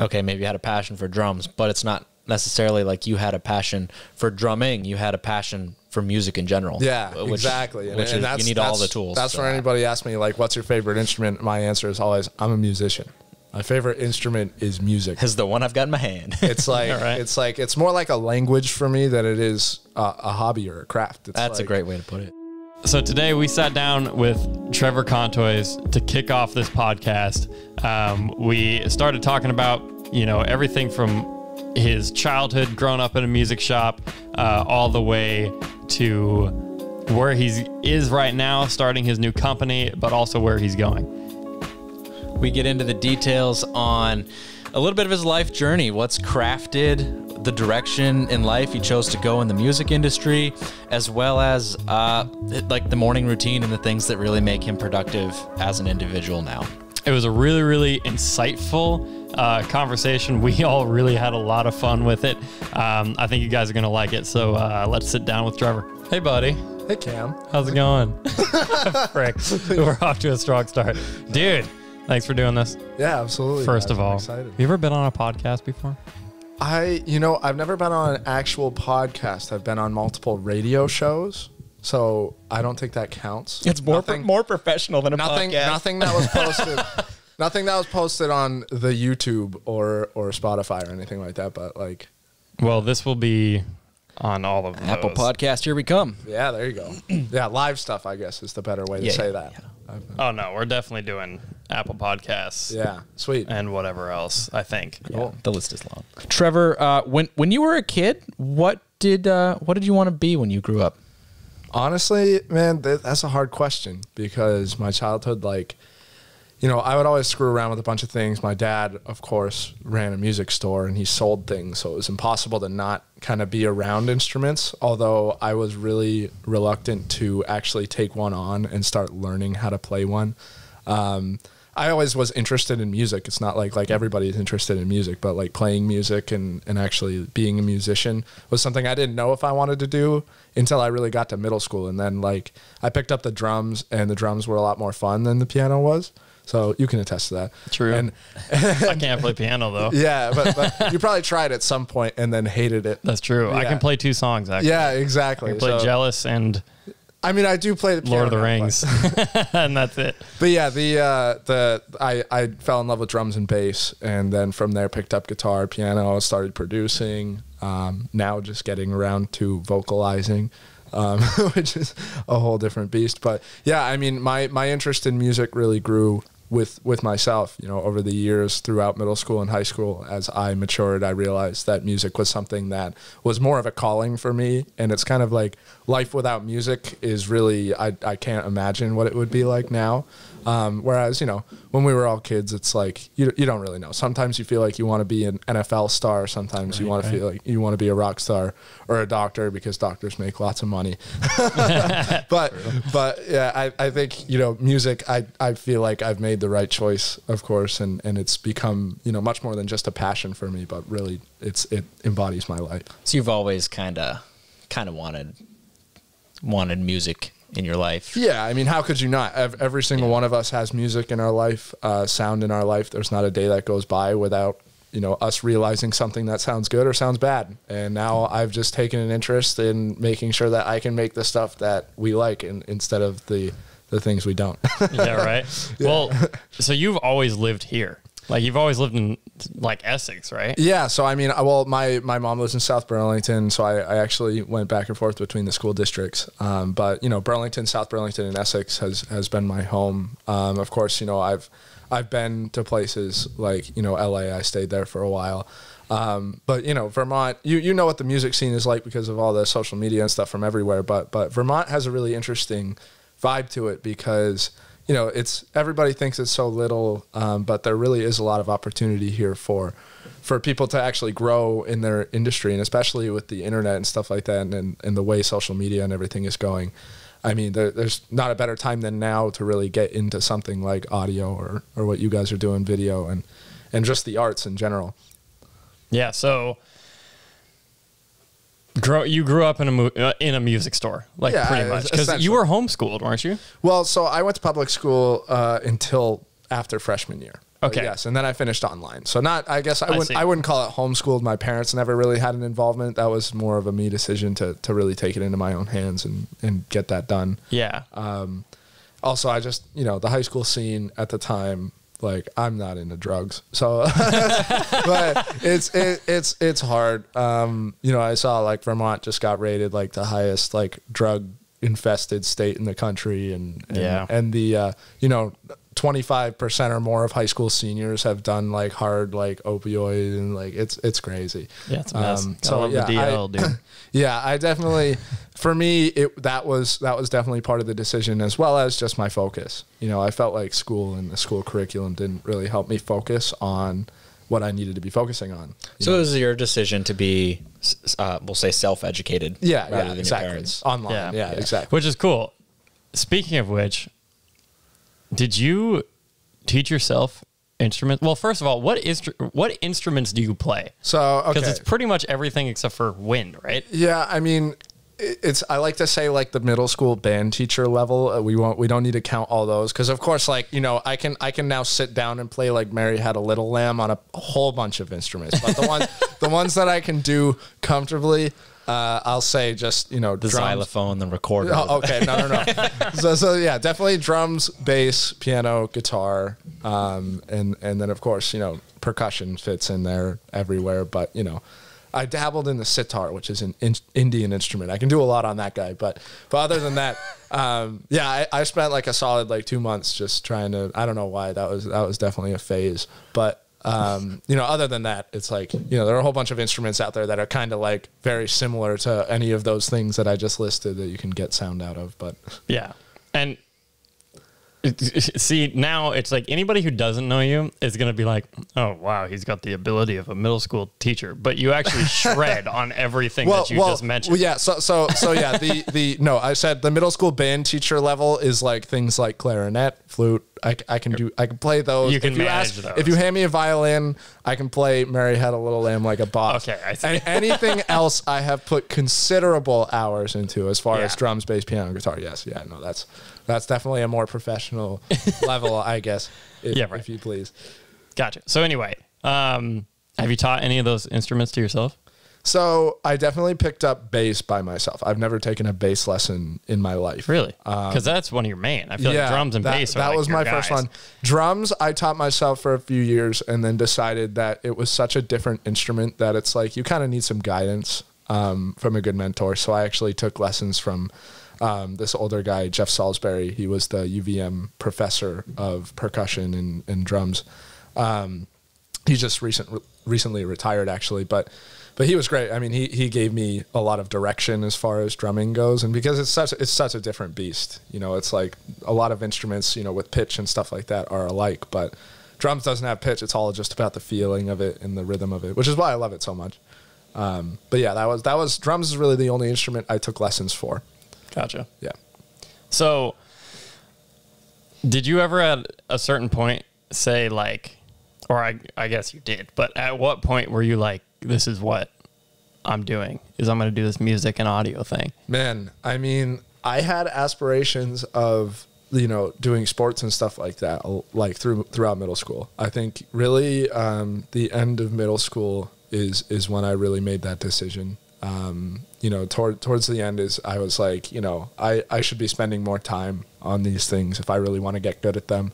okay, maybe you had a passion for drums, but it's not necessarily like you had a passion for drumming. You had a passion for music in general. Yeah, exactly. And you need all the tools. That's where anybody asks me, like, what's your favorite instrument? My answer is always, I'm a musician. My favorite instrument is music. Is the one I've got in my hand. It's like, right. it's more like a language for me than it is a hobby or a craft. That's a great way to put it. So today we sat down with Trevor Contois to kick off this podcast. We started talking about, everything from his childhood, growing up in a music shop, all the way to where he is right now, starting his new company, but also where he's going. We get into the details on a little bit of his life journey, what's crafted the direction in life he chose to go in the music industry, as well as like the morning routine and the things that really make him productive as an individual now. It was a really, really insightful conversation. We all really had a lot of fun with it. I think you guys are going to like it. So let's sit down with Trevor. Hey, buddy. Hey, Cam. How's it going? Frick. We're off to a strong start. Dude, thanks for doing this. Yeah, absolutely. First of all, I'm excited. Have you ever been on a podcast before? I've never been on an actual podcast. I've been on multiple radio shows. So I don't think that counts. It's more professional than a podcast. Nothing that was posted. Nothing that was posted on the YouTube or Spotify or anything like that. But like, well, this will be on all of those. Apple Podcast. Here we come. Yeah, there you go. Yeah, live stuff, I guess, is the better way to say that. Yeah. Oh no, we're definitely doing Apple Podcasts. Yeah, sweet. And whatever else, I think. Cool. Yeah, the list is long. Trevor, when you were a kid, what did you want to be when you grew up? Honestly, man, that's a hard question because my childhood, I would always screw around with a bunch of things. My dad, of course, ran a music store and he sold things, so it was impossible to not kind of be around instruments, although I was really reluctant to actually take one on and start learning how to play one. I always was interested in music. It's not like everybody's interested in music, but like playing music and actually being a musician was something I didn't know if I wanted to do until I really got to middle school. And then I picked up the drums, and the drums were a lot more fun than the piano was. So you can attest to that. True. And I can't play piano though. Yeah, but you probably tried at some point and then hated it. That's true. Yeah. I can play 2 songs actually. Yeah, exactly. I can play Jealous and I do play the piano, Lord of the Rings, and that's it. But yeah, I fell in love with drums and bass, and then from there picked up guitar, piano, started producing. Now just getting around to vocalizing, which is a whole different beast. But yeah, my interest in music really grew with myself, over the years throughout middle school and high school. As I matured, I realized that music was something that was more of a calling for me. And it's kind of like life without music is really, I can't imagine what it would be like now. Whereas, when we were all kids, it's like, you don't really know. Sometimes you feel like you want to be an NFL star. Sometimes you want to feel like you want to be a rock star or a doctor because doctors make lots of money. but yeah, I think, music, I feel like I've made the right choice, of course. And it's become, much more than just a passion for me, but really it embodies my life. So you've always kind of wanted music in your life. Yeah, how could you not? Every single one of us has music in our life, sound in our life. There's not a day that goes by without, us realizing something that sounds good or sounds bad. And now I've just taken an interest in making sure that I can make the stuff that we like instead of the things we don't. Yeah, right? Yeah. Well, so you've always lived here. You've always lived in Essex, right? Yeah. So my mom lives in South Burlington, so I actually went back and forth between the school districts. But Burlington, South Burlington, and Essex has been my home. Of course, I've been to places like LA. I stayed there for a while. But Vermont, you know what the music scene is like because of all the social media and stuff from everywhere. But Vermont has a really interesting vibe to it because everybody thinks it's so little, but there really is a lot of opportunity here for people to actually grow in their industry, and especially with the internet and stuff like that, and the way social media and everything is going. There's not a better time than now to really get into something like audio or what you guys are doing, video, and just the arts in general. Yeah. So you grew up in a music store, pretty much, because you were homeschooled, weren't you? Well, so I went to public school until after freshman year. But Okay. yes, and then I finished online. So not, I guess see. I wouldn't call it homeschooled. My parents never really had an involvement. That was more of a me decision to really take it into my own hands and get that done. Yeah. Also, I just, the high school scene at the time, like, I'm not into drugs. So, but it's hard. I saw like Vermont just got rated like the highest like drug infested state in the country. And the, 25% or more of high school seniors have done like hard, like opioid and like, it's crazy. Yeah, it's a mess. So love the DL, dude. Yeah, I definitely, for me, that was definitely part of the decision, as well as just my focus. I felt like school and the school curriculum didn't really help me focus on what I needed to be focusing on. So it was your decision to be, we'll say, self-educated. Yeah, rather than exactly. your parents. Online. Yeah, exactly. Which is cool. Speaking of which, did you teach yourself instruments? Well, first of all, what instruments do you play? So, okay. Because it's pretty much everything except for wind, right? Yeah, I mean, I like to say like the middle school band teacher level. We don't need to count all those, because of course, like, I can now sit down and play like Mary Had a Little Lamb on a whole bunch of instruments. But the ones that I can do comfortably, I'll say just, the The drums. xylophone, the recorder. Oh, okay, no. so yeah, definitely drums, bass, piano, guitar, and then of course, percussion fits in there everywhere. But I dabbled in the sitar, which is an Indian instrument. I can do a lot on that guy, but other than that, I spent like a solid like 2 months just trying to. I don't know why, that was definitely a phase, but. Other than that, it's like, there are a whole bunch of instruments out there that are kind of like very similar to any of those things that I just listed that you can get sound out of. But yeah. And see, now it's like anybody who doesn't know you is going to be like, oh, wow, he's got the ability of a middle school teacher, but you actually shred on everything that you just mentioned. Well, yeah. So yeah, no, I said the middle school band teacher level is like things like clarinet, flute. I can play those. You can manage those. If you hand me a violin, I can play Mary Had a Little Lamb like a boss. Okay, I see. Anything else, I have put considerable hours into as far as drums, bass, piano, and guitar. Yes, yeah, no, that's definitely a more professional level, I guess. If you please. Gotcha. So anyway, have you taught any of those instruments to yourself? So I definitely picked up bass by myself. I've never taken a bass lesson in my life. Really? Because that's one of your main. I feel like drums and bass are that like was your my guys. first one. Drums, I taught myself for a few years and then decided that it was such a different instrument that it's like you kind of need some guidance from a good mentor. So I actually took lessons from this older guy, Jeff Salisbury. He was the UVM professor of percussion and drums. He just recently retired, actually, but he was great. I mean, he gave me a lot of direction as far as drumming goes, and because it's such a different beast. It's like a lot of instruments, with pitch and stuff like that are alike, but drums doesn't have pitch. It's all just about the feeling of it and the rhythm of it, which is why I love it so much. But yeah, that was drums is really the only instrument I took lessons for. Gotcha. Yeah. So did you ever at a certain point say like, or I guess you did, but at what point were you like, this is what I'm doing, is I'm going to do this music and audio thing? Man, I mean, I had aspirations of, doing sports and stuff like that, like throughout middle school. I think really the end of middle school is when I really made that decision. Towards the end I was like, I should be spending more time on these things if I really want to get good at them.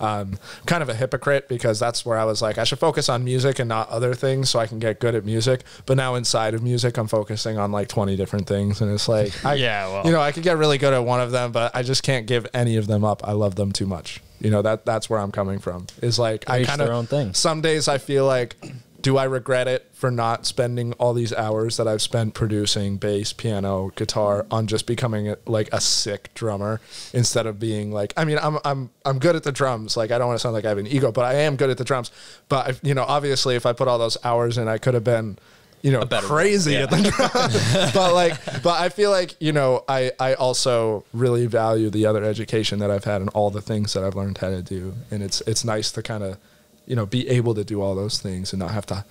Kind of a hypocrite, because that's where I was like, I should focus on music and not other things so I can get good at music. But now inside of music, I'm focusing on like 20 different things. And it's like, I could get really good at one of them, but I just can't give any of them up. I love them too much. That's where I'm coming from, is like, I kind of, some days I feel like, do I regret it for not spending all these hours that I've spent producing bass, piano, guitar on just becoming like a sick drummer instead of being like, I mean, I'm good at the drums. Like, I don't want to sound like I have an ego, but I am good at the drums. But obviously if I put all those hours in, I could have been, crazy at the drums. but I feel like, I also really value the other education that I've had and all the things that I've learned how to do. And it's nice to kind of, be able to do all those things and not have to,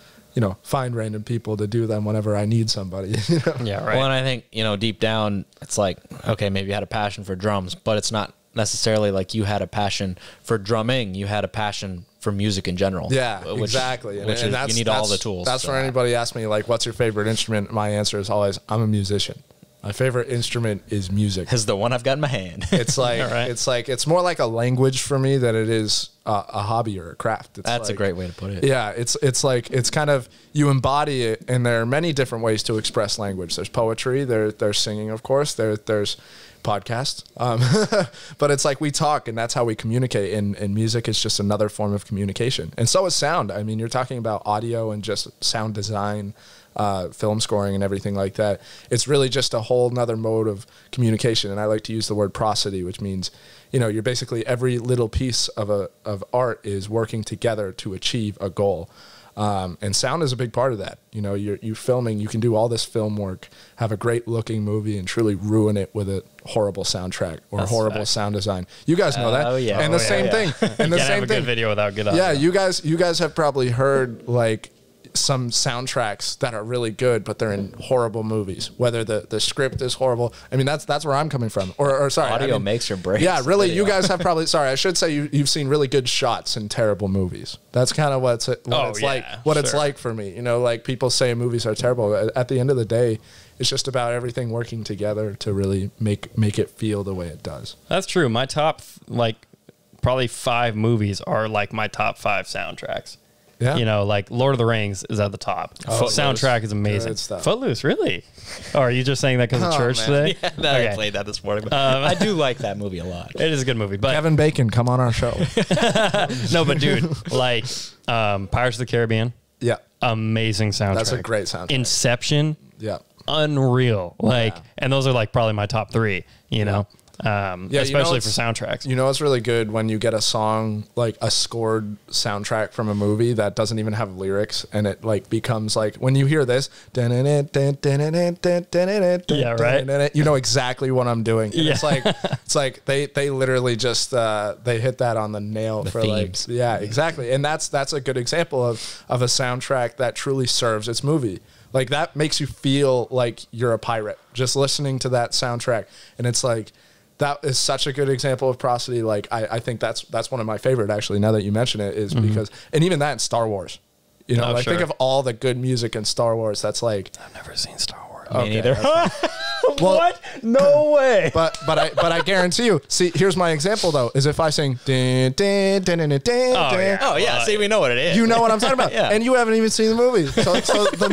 find random people to do them whenever I need somebody. Yeah, right. Well, and I think, deep down, it's like, okay, maybe you had a passion for drums, but it's not necessarily like you had a passion for drumming. You had a passion for music in general. Yeah, exactly. And you need all the tools. That's where anybody asks me, like, what's your favorite instrument? My answer is always, I'm a musician. My favorite instrument is music. Is the one I've got in my hand. It's like, right. it's more like a language for me than it is a hobby or a craft. That's a great way to put it. Yeah, it's kind of, you embody it, and there are many different ways to express language. There's poetry, there's singing, of course, there's podcasts, but it's like we talk, and that's how we communicate, and music is just another form of communication. And so is sound. I mean, you're talking about audio and just sound design, film scoring and everything like that. It's really just a whole nother mode of communication. And I like to use the word prosody, which means, you know, you're basically, every little piece of art is working together to achieve a goal. And sound is a big part of that. You know, you're filming, you can do all this film work, have a great looking movie, and truly ruin it with a horrible soundtrack or horrible sound design. You guys know that. Oh yeah. And the same thing. And the Can't same have a thing. good video without good audio. Yeah, you guys have probably heard like some soundtracks that are really good, but they're in horrible movies. Whether the script is horrible. I mean, that's where I'm coming from. Or sorry, Audio makes or breaks. Yeah, really. video. You guys have probably. Sorry, I should say you've seen really good shots in terrible movies. That's kind of what it's like. What it's like for me. You know, like people say movies are terrible. At the end of the day, it's just about everything working together to really make it feel the way it does. That's true. My top, like, probably 5 movies are like my top 5 soundtracks. Yeah. You know, like Lord of the Rings is at the top. Footloose. Soundtrack is amazing. Good stuff. Footloose, really? Oh, are you just saying that because of church man. today? Yeah, I played that this morning. But I do like that movie a lot. It is a good movie, but Kevin Bacon, come on our show. no, but dude, like Pirates of the Caribbean, Yeah, amazing soundtrack. that's a great soundtrack. Inception, Yeah. unreal. Like, and those are like probably my top 3. You know. Especially for it's- soundtracks. You know, it's really good when you get a song, like a scored soundtrack from a movie that doesn't even have lyrics, and it like becomes like, when you hear this, yeah, right. You know exactly what I'm doing. And Yeah. it's like they literally just they hit that on the nail for themes. like, yeah, exactly. And that's a good example of a soundtrack that truly serves its movie. Like, that makes you feel like you're a pirate just listening to that soundtrack, and it's like, that is such a good example of prosody. Like, I think that's one of my favorite, actually, now that you mention it, is because, and even that in Star Wars, you know, like, think of all the good music in Star Wars. That's like, I've never seen Star Wars. Me neither. well, What? No way. but I guarantee you, see, here's my example though, is if I sing, din, din, din, din, din, din, yeah. Oh yeah, see, we know what it is. you know what I'm talking about. Yeah. And you haven't even seen the movie. So the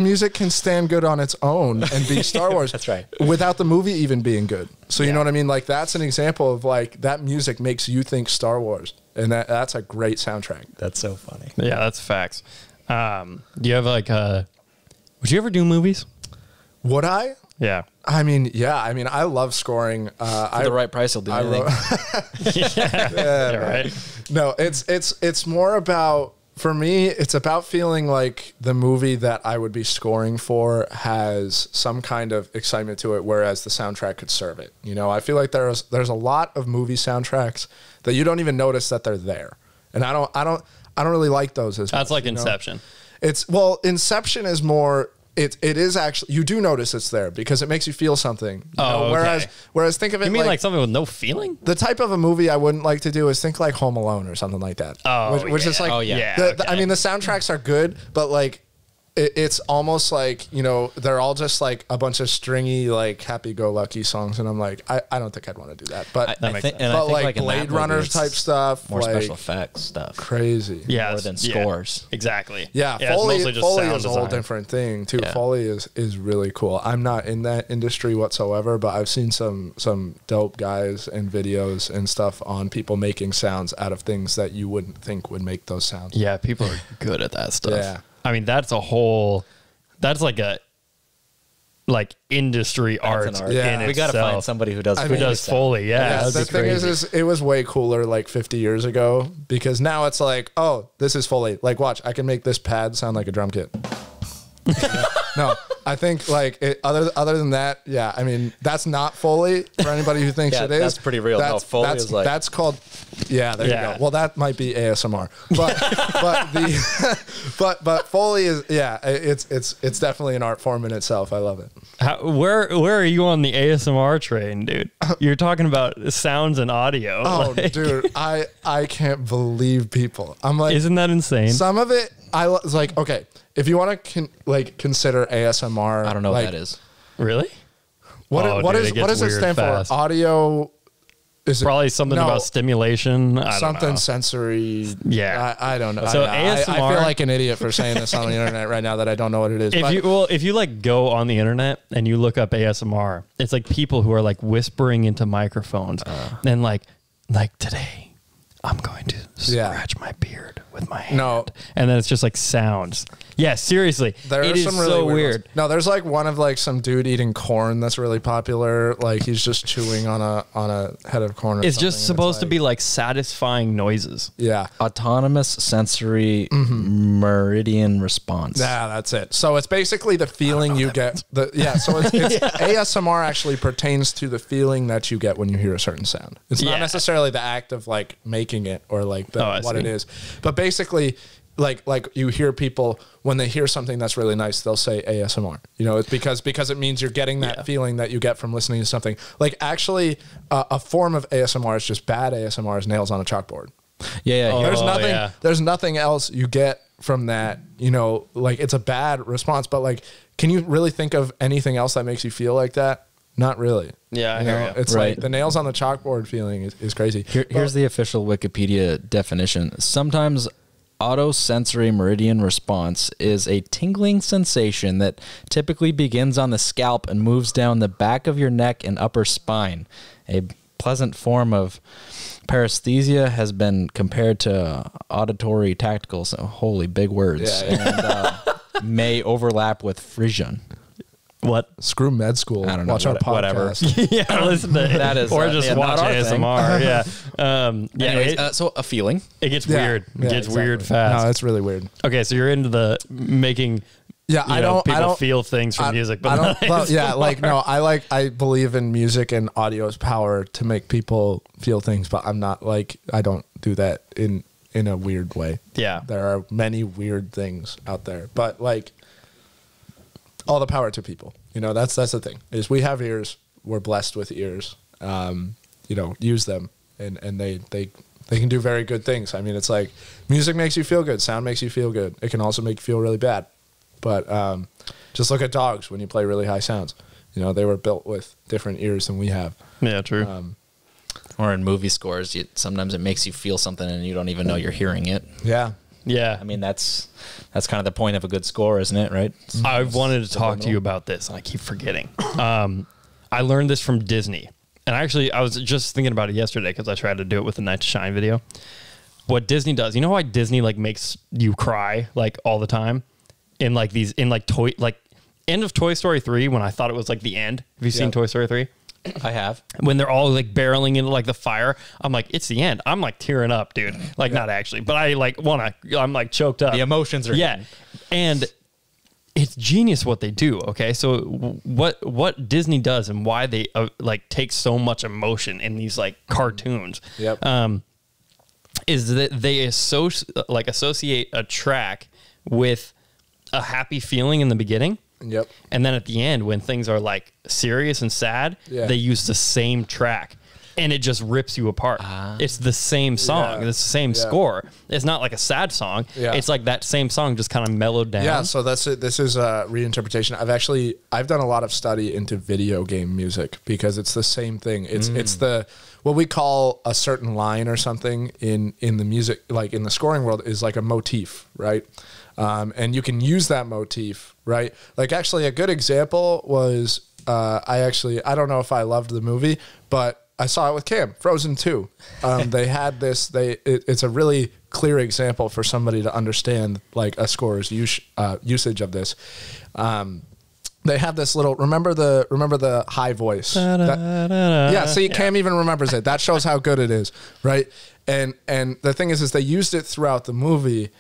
music can stand good on its own and be Star Wars. That's right. Without the movie even being good. So you know what I mean? Like, that's an example of like, that music makes you think Star Wars. And that's a great soundtrack. That's so funny. Yeah, that's facts. Do you have like would you ever do movies? Would I? Yeah. I mean, yeah. I mean, I love scoring. For the right price, he'll do anything. Yeah, right. No, it's more about, for me, it's about feeling like the movie that I would be scoring for has some kind of excitement to it, whereas the soundtrack could serve it. You know, I feel like there's a lot of movie soundtracks that you don't even notice that they're there, and I don't really like those as That's much, like you know? Inception. Inception is more. It is actually, you do notice it's there because it makes you feel something. You know? Okay. Whereas think of it. You mean like something with no feeling? the type of a movie I wouldn't like to do is think like Home Alone or something like that. Which is like, Oh, yeah. Yeah. I mean, the soundtracks are good, but like, it's almost like, you know, they're all just like a bunch of stringy, like happy-go-lucky songs, and I'm like, I don't think I'd want to do that. But That makes sense. but like in that Blade movie, Runner it's type stuff, more like, special effects stuff, crazy. Yeah. more than scores. Exactly. Yeah, it's Foley mostly just is sound a whole design. different thing too. Yeah. Foley is really cool. I'm not in that industry whatsoever, but I've seen some dope guys and videos and stuff on people making sounds out of things that you wouldn't think would make those sounds. Yeah, people are good at that stuff. Yeah. I mean, that's like a industry art. That's an art. Yeah. in We got to itself. find somebody who does. Who does Foley? Yeah, Yeah, that'd the be thing crazy. is it was way cooler like 50 years ago, because now it's like, oh, this is Foley. Like, watch, I can make this pad sound like a drum kit. No, I think like other than that, yeah. I mean, that's not Foley for anybody who thinks Yeah, it is. that's pretty real. No, Foley that's, is like- that's called Yeah, there you go. Well, that might be ASMR, but Foley is it's definitely an art form in itself. I love it. Where are you on the ASMR train, dude? You're talking about sounds and audio. Oh, dude, I can't believe people. I'm like, isn't that insane? Some of it, I was like, okay, if you want to consider ASMR, I don't know what that is. Really? What does it stand for? Audio. Is probably something about stimulation? I don't know. Sensory. Yeah. I don't know. So I ASMR. I feel like an idiot for saying this on the internet right now that I don't know what it is. If you like go on the internet and you look up ASMR, it's like people who are like whispering into microphones and like today I'm going to scratch my beard with my hand. No. And then it's just like sounds. Yeah, seriously. It is so weird. No, there's like one of like some dude eating corn that's really popular. Like he's just chewing on a head of corn. It's just supposed to be like satisfying noises. Yeah. Autonomous sensory meridian response. Yeah, that's it. So it's basically the feeling you get. So it's ASMR actually pertains to the feeling that you get when you hear a certain sound. It's not necessarily the act of like making it or like what it is, but basically. Like you hear people when they hear something that's really nice, they'll say ASMR. You know, it's because it means you're getting that feeling that you get from listening to something. Like actually, a form of ASMR is just bad ASMR is nails on a chalkboard. Yeah. There's nothing else you get from that. You know, like it's a bad response. But like, can you really think of anything else that makes you feel like that? Not really. Yeah, you know, it's like the nails on the chalkboard feeling is crazy. Here's the official Wikipedia definition. Sometimes autosensory meridian response is a tingling sensation that typically begins on the scalp and moves down the back of your neck and upper spine. A pleasant form of paresthesia has been compared to auditory tactical, so holy big words, and may overlap with frisson. What? Screw med school. I don't know. Watch our podcast. Whatever. Yeah, listen to that is, or just watch ASMR. Anyways, so a feeling. It gets weird. It gets weird fast. No, it's really weird. Okay, so you're into the making. I don't feel things from music, but I believe in music and audio's power to make people feel things, but I'm not like I don't do that in a weird way. Yeah, there are many weird things out there, but like. All the power to people. You know, that's the thing. Is we have ears. We're blessed with ears. You know, use them, and they can do very good things. I mean, it's like music makes you feel good. Sound makes you feel good. It can also make you feel really bad. But just look at dogs when you play really high sounds. You know, they were built with different ears than we have. Yeah, true. Or in movie scores, sometimes it makes you feel something and you don't even know you're hearing it. Yeah. Yeah. I mean, that's kind of the point of a good score, isn't it? Right. I wanted to talk to you about this, and I keep forgetting. I learned this from Disney, and I was just thinking about it yesterday because I tried to do it with the Night to Shine video. What Disney does, you know why Disney like makes you cry like all the time in like end of Toy Story 3 when I thought it was like the end. Have you seen Toy Story 3? I have. When they're all like barreling into like the fire, I'm like, it's the end. I'm like tearing up, dude. Like not actually, but I'm like choked up. The emotions are hitting. And it's genius what they do. Okay, so what Disney does and why they like take so much emotion in these like cartoons. Is that they associate a track with a happy feeling in the beginning. Yep. And then at the end, when things are like serious and sad, they use the same track and it just rips you apart. It's the same song. It's the same score. It's not like a sad song. It's like that same song just kind of mellowed down. Yeah. So that's it. This is a reinterpretation. I've done a lot of study into video game music because it's the same thing. It's what we call a certain line or something in the music, like in the scoring world, is like a motif, right? And you can use that motif, right? Like actually a good example was, I don't know if I loved the movie, but I saw it with Cam, Frozen 2. They had this, it's a really clear example for somebody to understand like a scorer's usage of this. They have this little, remember the high voice. Cam even remembers it. That shows how good it is, right? And the thing is they used it throughout the movie.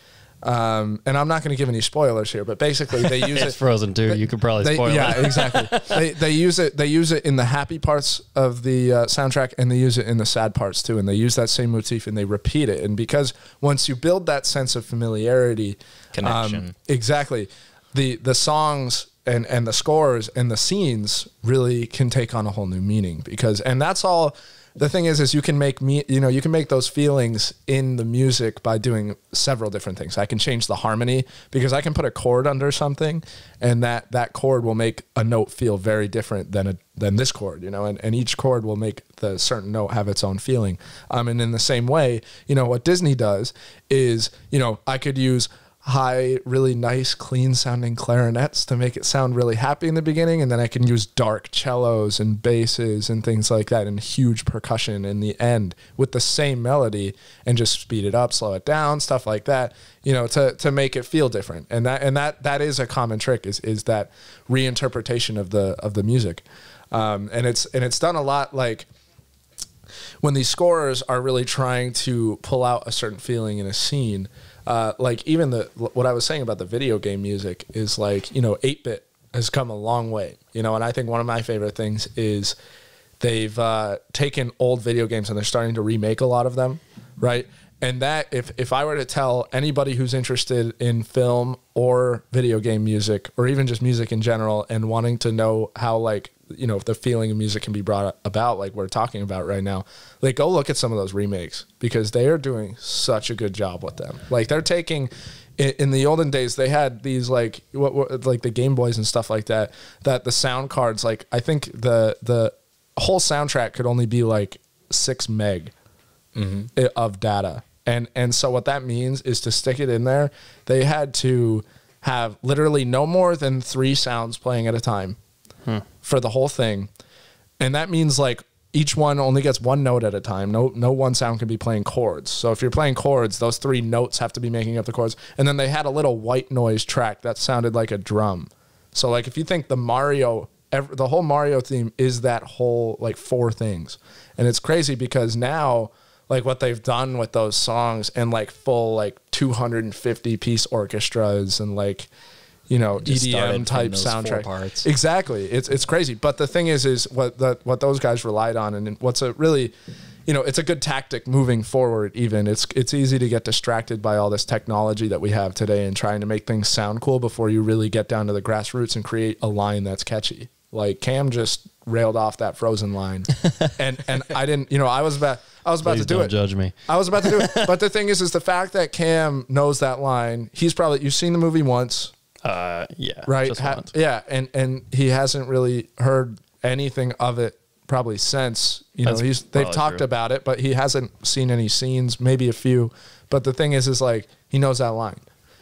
And I'm not going to give any spoilers here, but basically they use It's Frozen too. You could probably spoil yeah, it. exactly. They use it in the happy parts of the soundtrack, and they use it in the sad parts too. And they use that same motif and they repeat it. And because once you build that sense of familiarity, connection, exactly, the songs and the scores and the scenes really can take on a whole new meaning, and that's all. The thing is you can make you can make those feelings in the music by doing several different things. I can change the harmony because I can put a chord under something, and that chord will make a note feel very different than this chord, and each chord will make the certain note have its own feeling. And in the same way, what Disney does is, I could use high, really nice, clean sounding clarinets to make it sound really happy in the beginning. And then I can use dark cellos and basses and things like that and huge percussion in the end with the same melody and just speed it up, slow it down, stuff like that, to make it feel different. And that is a common trick is that reinterpretation of the music. And it's done a lot, like when these scorers are really trying to pull out a certain feeling in a scene. Like even what I was saying about the video game music is like, 8-bit has come a long way, and I think one of my favorite things is they've taken old video games and they're starting to remake a lot of them, right? And that if I were to tell anybody who's interested in film or video game music or even just music in general and wanting to know how the feeling of music can be brought about like we're talking about right now, like go look at some of those remakes because they are doing such a good job with them. Like they're taking, in the olden days they had these like like the Game Boys and stuff like that the sound cards, like I think the whole soundtrack could only be like 6 meg of data. And so what that means is to stick it in there, they had to have literally no more than 3 sounds playing at a time for the whole thing. And that means like each one only gets 1 note at a time. No one sound can be playing chords. So if you're playing chords, those 3 notes have to be making up the chords. And then they had a little white noise track that sounded like a drum. So like if you think the whole Mario theme is that whole like 4 things. And it's crazy because now like what they've done with those songs and like full like 250 piece orchestras and like EDM type soundtrack. Exactly. It's crazy. But the thing is what those guys relied on, and what's a really, it's a good tactic moving forward. Even it's easy to get distracted by all this technology that we have today and trying to make things sound cool before you really get down to the grassroots and create a line that's catchy. Like Cam just railed off that Frozen line, and I didn't. I was about Please to do don't it. Judge me. I was about to do it. But the thing is the fact that Cam knows that line. You've seen the movie once. Yeah. Right. Just once. Yeah. And he hasn't really heard anything of it probably since, they've talked about it, but he hasn't seen any scenes, maybe a few. But the thing is like, he knows that line.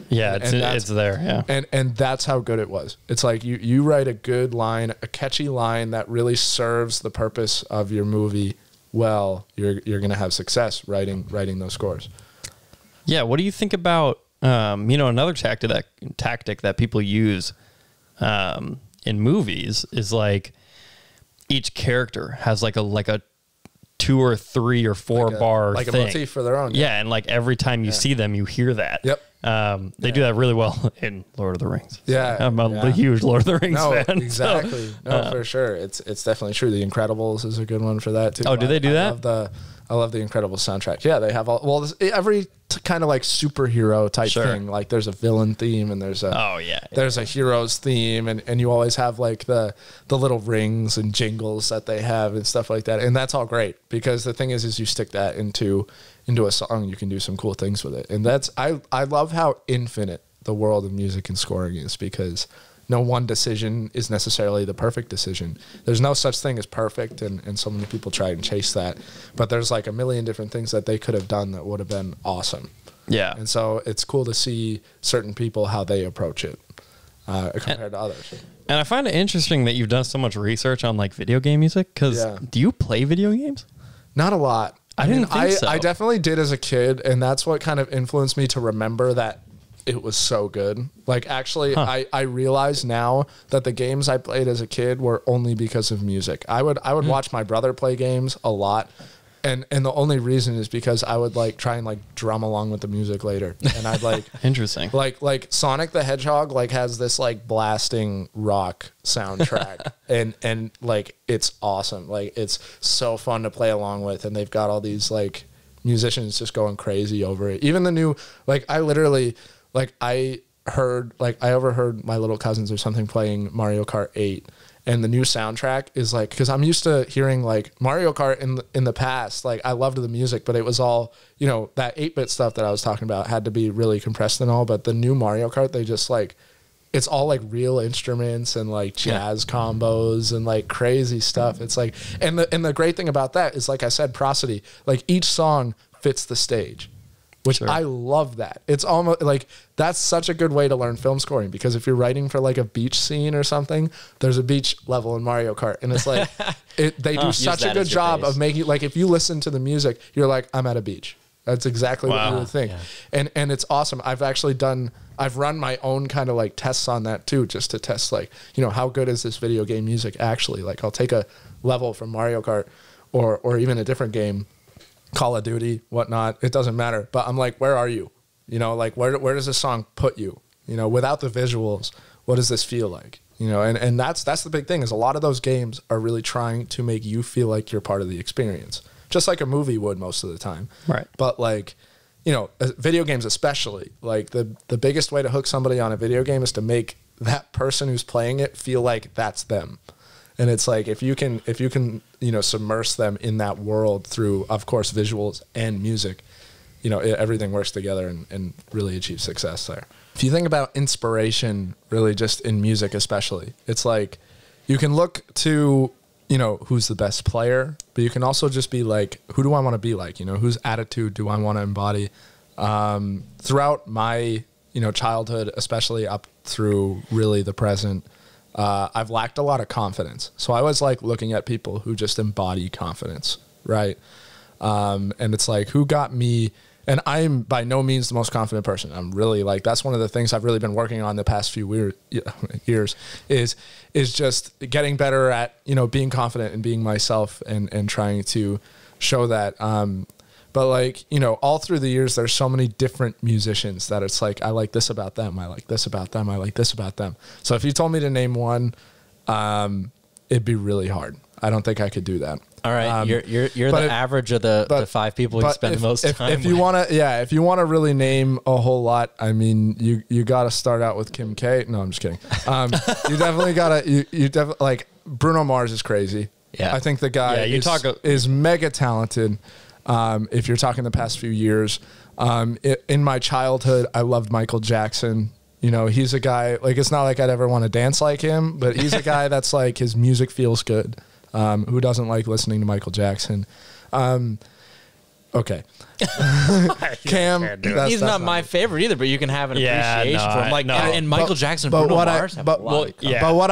Yeah. It's there. Yeah. And that's how good it was. It's like you write a good line, a catchy line that really serves the purpose of your movie. Well, you're going to have success writing those scores. Yeah. What do you think about, another tactic that people use in movies is like each character has like a 2 or 3 or 4 bar like thing. A motif for their own. Yeah, and like every time you see them, you hear that. Yep. They do that really well in Lord of the Rings. Yeah, I'm a huge Lord of the Rings fan. Exactly. So, for sure. It's definitely true. The Incredibles is a good one for that too. Oh, do they do that? I love the Incredibles soundtrack. Yeah, they have every kind of like superhero type thing. Like there's a villain theme and there's a hero's theme, and you always have like the little rings and jingles that they have and stuff like that. And that's all great because the thing is you stick that into a song, you can do some cool things with it. And I love how infinite the world of music and scoring is because no one decision is necessarily the perfect decision. There's no such thing as perfect, and so many people try and chase that. But there's like a million different things that they could have done that would have been awesome. Yeah. And so it's cool to see certain people, how they approach it compared to others. And I find it interesting that you've done so much research on like video game music because do you play video games? Not a lot. I didn't think so. I definitely did as a kid, and that's what kind of influenced me to remember that it was so good. Like actually, I realize now that the games I played as a kid were only because of music. I would watch my brother play games a lot, And the only reason is because I would like try and like drum along with the music later, and I'd like Interesting. like Sonic the Hedgehog like has this like blasting rock soundtrack, and like it's awesome. Like it's so fun to play along with, and they've got all these like musicians just going crazy over it. Even the new like I literally like I overheard my little cousins or something playing Mario Kart 8. And the new soundtrack is like, because I'm used to hearing like Mario Kart in the past, like I loved the music, but it was all, you know, that 8-bit stuff that I was talking about had to be really compressed and all. But the new Mario Kart, they just like, it's all like real instruments and like jazz combos and like crazy stuff. It's like, and the great thing about that is, like I said, prosody. Like each song fits the stage, which I love that. It's almost like that's such a good way to learn film scoring, because if you're writing for like a beach scene or something, there's a beach level in Mario Kart, and it's like they do such a good job of making, like if you listen to the music, you're like, I'm at a beach. That's exactly what you would think. Yeah. And it's awesome. I've run my own kind of like tests on that too, just to test like, you know, how good is this video game music actually? Like I'll take a level from Mario Kart or even a different game, Call of Duty, whatnot, it doesn't matter. But I'm like, where are you? You know, like where does this song put you? You know, without the visuals, what does this feel like? You know, and that's the big thing, is a lot of those games are really trying to make you feel like you're part of the experience, just like a movie would most of the time. Right. But like, you know, video games especially, like the biggest way to hook somebody on a video game is to make that person who's playing it feel like that's them. And it's like, if you can, you know, submerge them in that world through, of course, visuals and music, you know, everything works together and really achieves success there. If you think about inspiration, really just in music especially, it's like you can look to, you know, who's the best player, but you can also just be like, who do I want to be like? You know, whose attitude do I want to embody? Throughout my, you know, childhood, especially up through really the present, I've lacked a lot of confidence. So I was like looking at people who just embody confidence, right? And it's like, who got me? And I'm by no means the most confident person. I'm really like, that's one of the things I've really been working on the past few years is just getting better at, you know, being confident and being myself and trying to show that. But like, you know, all through the years, there's so many different musicians that it's like, I like this about them. I like this about them. I like this about them. So if you told me to name one, it'd be really hard. I don't think I could do that. All right, you're the average of the 5 people you spend the most time with. If you want to, if you want to really name a whole lot, I mean, you got to start out with Kim K. No, I'm just kidding. You definitely got to, you definitely, like, Bruno Mars is crazy. Yeah. I think the guy is mega talented. If you're talking the past few years, in my childhood, I loved Michael Jackson. You know, he's a guy, like, it's not like I'd ever want to dance like him, but he's a guy that's like, his music feels good. Who doesn't like listening to Michael Jackson? Okay. Cam, he's not my favorite either, but you can have an appreciation for him. Like, and Michael Jackson, Bruno Mars. But what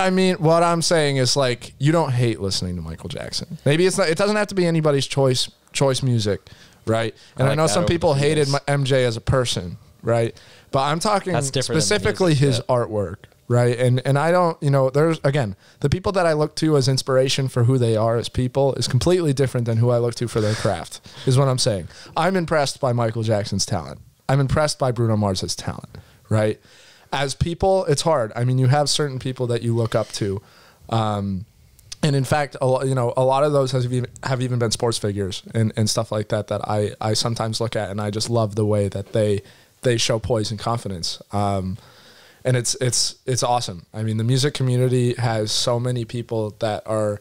I'm saying is, like, you don't hate listening to Michael Jackson. Maybe it's not. It doesn't have to be anybody's choice music, right? And I know some people hated MJ as a person, right? But I'm talking specifically his artwork. Right. And I don't, you know, there's, again, the people that I look to as inspiration for who they are as people is completely different than who I look to for their craft, is what I'm saying. I'm impressed by Michael Jackson's talent. I'm impressed by Bruno Mars's talent. Right. As people, it's hard. I mean, you have certain people that you look up to. And in fact, a lot of those have even been sports figures and stuff like that I sometimes look at, and I just love the way that they show poise and confidence. And it's awesome. I mean, the music community has so many people that are,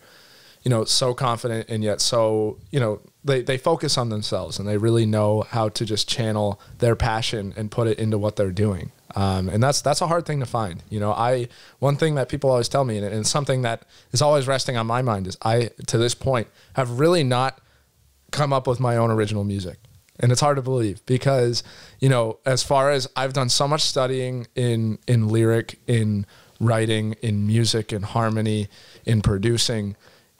you know, so confident and yet so, you know, they focus on themselves and they really know how to just channel their passion and put it into what they're doing. And that's a hard thing to find. You know, one thing that people always tell me, and it's something that is always resting on my mind, is I, to this point, have really not come up with my own original music. And it's hard to believe because, you know, as far as I've done so much studying in lyric, in writing, in music, in harmony, in producing,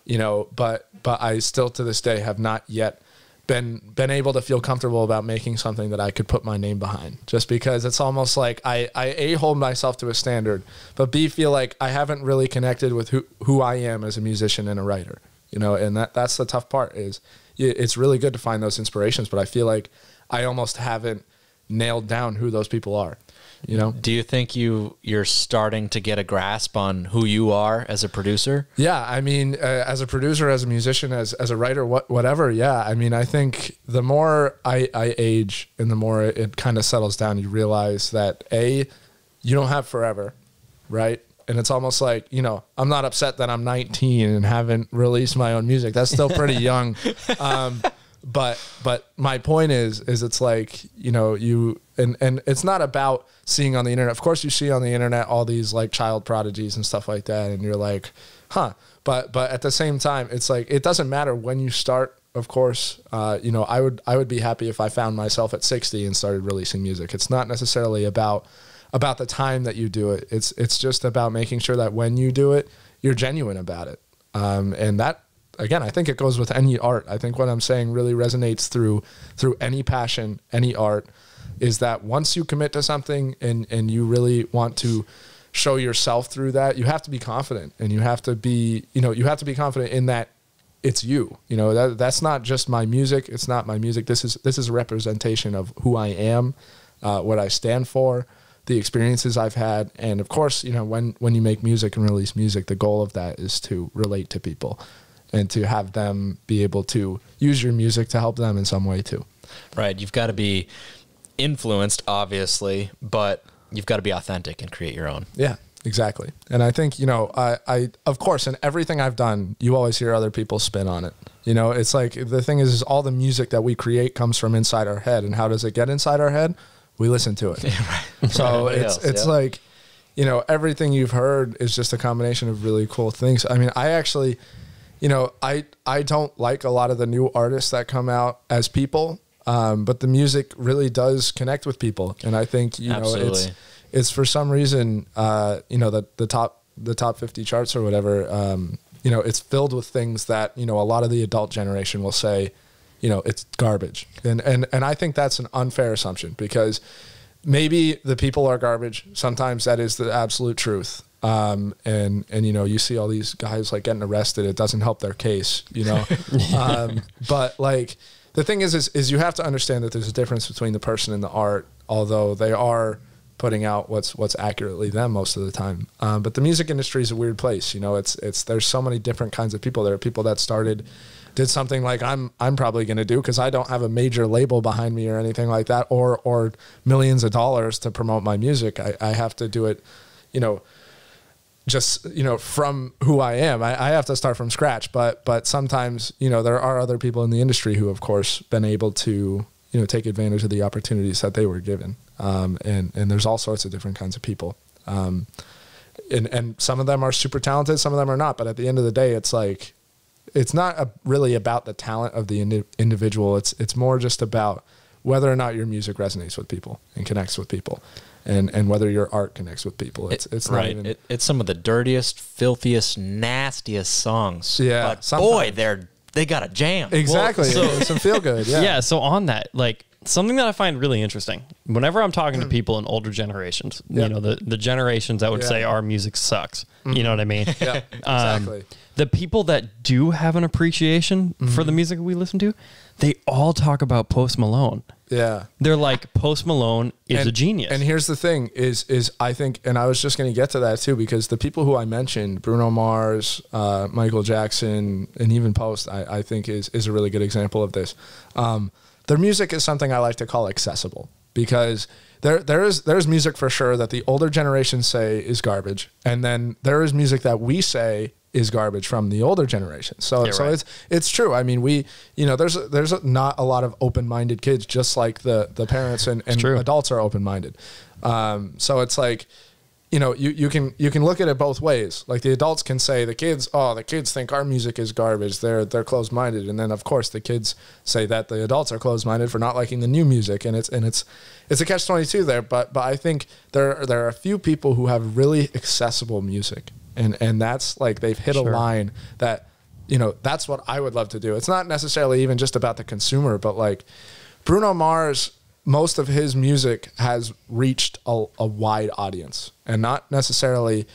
you know, but I still to this day have not yet been able to feel comfortable about making something that I could put my name behind, just because it's almost like I A, hold myself to a standard, but B, feel like I haven't really connected with who I am as a musician and a writer, you know, and that's the tough part is, it's really good to find those inspirations, but I feel like I almost haven't nailed down who those people are. You know? Do you think you're starting to get a grasp on who you are as a producer? Yeah, I mean, as a producer, as a musician, as a writer, whatever. Yeah, I mean, I think the more I age and the more it kind of settles down, you realize that you don't have forever, right? And it's almost like, you know, I'm not upset that I'm 19 and haven't released my own music. That's still pretty young. But my point is it's like, you know, and it's not about seeing on the internet. Of course you see on the internet all these like child prodigies and stuff like that, and you're like, huh. But at the same time, it's like, it doesn't matter when you start. Of course, you know, I would be happy if I found myself at 60 and started releasing music. It's not necessarily about the time that you do it. It's just about making sure that when you do it, you're genuine about it. And that, again, I think it goes with any art. I think what I'm saying really resonates through any passion, any art, is that once you commit to something and you really want to show yourself through that, you have to be confident, and you have to be confident in that it's you. You know, that's not just my music. It's not my music. This is a representation of who I am, what I stand for, the experiences I've had. And of course, you know, when you make music and release music, the goal of that is to relate to people and to have them be able to use your music to help them in some way too. Right. You've got to be influenced, obviously, but you've got to be authentic and create your own. Yeah, exactly. And I think, you know, I of course, in everything I've done, you always hear other people's spin on it. You know, it's like, the thing is all the music that we create comes from inside our head. And how does it get inside our head? We listen to it. Yeah, right. So it's like, you know, everything you've heard is just a combination of really cool things. I mean, I actually, you know, I don't like a lot of the new artists that come out as people, but the music really does connect with people. And I think, you know, it's for some reason, you know, the top 50 charts or whatever, you know, it's filled with things that, you know, a lot of the adult generation will say, you know, it's garbage. And I think that's an unfair assumption, because maybe the people are garbage. Sometimes that is the absolute truth. And you know, you see all these guys like getting arrested. It doesn't help their case, you know? But like, the thing is you have to understand that there's a difference between the person and the art, although they are putting out what's accurately them most of the time. But the music industry is a weird place. You know, there's so many different kinds of people. There are people that did something like I'm probably going to do, because I don't have a major label behind me or anything like that, or millions of dollars to promote my music. I have to do it, you know, just, you know, from who I am. I have to start from scratch, but sometimes, you know, there are other people in the industry who, of course, been able to, you know, take advantage of the opportunities that they were given. And there's all sorts of different kinds of people. And some of them are super talented, some of them are not. But at the end of the day, it's like, it's not really about the talent of the individual. It's more just about whether or not your music resonates with people and connects with people, and whether your art connects with people. It's not right. even. It's some of the dirtiest, filthiest, nastiest songs. Yeah, but boy, they got a jam. Exactly. Well, some feel good. Yeah. Yeah. So on that, like, something that I find really interesting, whenever I'm talking to people in older generations, you know, the generations that would say our music sucks. You know what I mean? Yeah, exactly. The people that do have an appreciation for the music we listen to, they all talk about Post Malone. Yeah. They're like, Post Malone is a genius. And here's the thing is I think, and I was just going to get to that too, because the people who I mentioned, Bruno Mars, Michael Jackson, and even Post, I think is a really good example of this. Their music is something I like to call accessible, because there's music for sure that the older generations say is garbage, and then there is music that we say is garbage from the older generation. So it's true. I mean, you know, there's not a lot of open-minded kids, just like the parents and adults are open-minded. So it's like, you know, you can look at it both ways. Like, the adults can say the kids think our music is garbage. They're closed-minded. And then of course the kids say that the adults are closed-minded for not liking the new music. And it's a catch-22 there. But I think there are a few people who have really accessible music. And that's like, they've hit a line that, you know, that's what I would love to do. It's not necessarily even just about the consumer, but like Bruno Mars, most of his music has reached a wide audience, and not necessarily,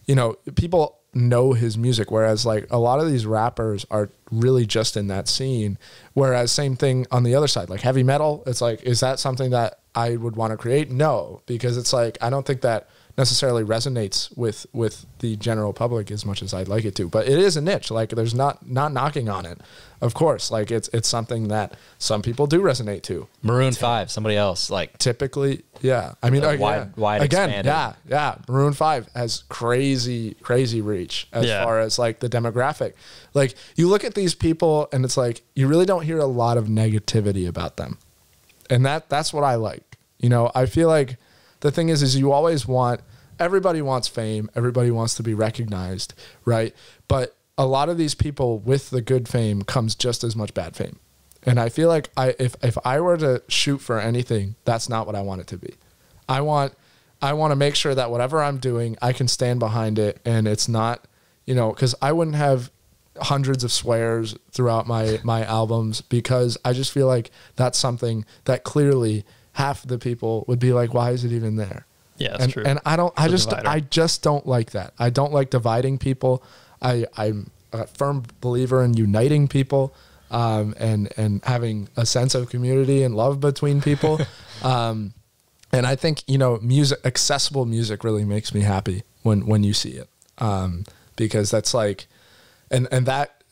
you know, people know his music, whereas like a lot of these rappers are really just in that scene. Whereas same thing on the other side, like heavy metal, it's like, is that something that I would want to create? No, because it's like, I don't think that necessarily resonates with the general public as much as I'd like it to. But it is a niche. Like there's not knocking on it. Of course, like it's something that some people do resonate to. Maroon 5, somebody else, like typically, yeah. I mean, wide again, expanded. yeah. Maroon 5 has crazy reach as far as like the demographic. Like you look at these people and it's like you really don't hear a lot of negativity about them, and that's what I like. You know, I feel like the thing is you always everybody wants fame, everybody wants to be recognized, right? But a lot of these people with the good fame comes just as much bad fame. And I feel like if I were to shoot for anything, that's not what I want it to be. I want to make sure that whatever I'm doing, I can stand behind it, and it's not, you know, because I wouldn't have hundreds of swears throughout my albums, because I just feel like that's something that clearly half the people would be like, why is it even there? Yeah, that's true. And I just don't like that. I don't like dividing people. I'm a firm believer in uniting people, and having a sense of community and love between people. And I think, you know, accessible music really makes me happy when you see it. Because that's like, and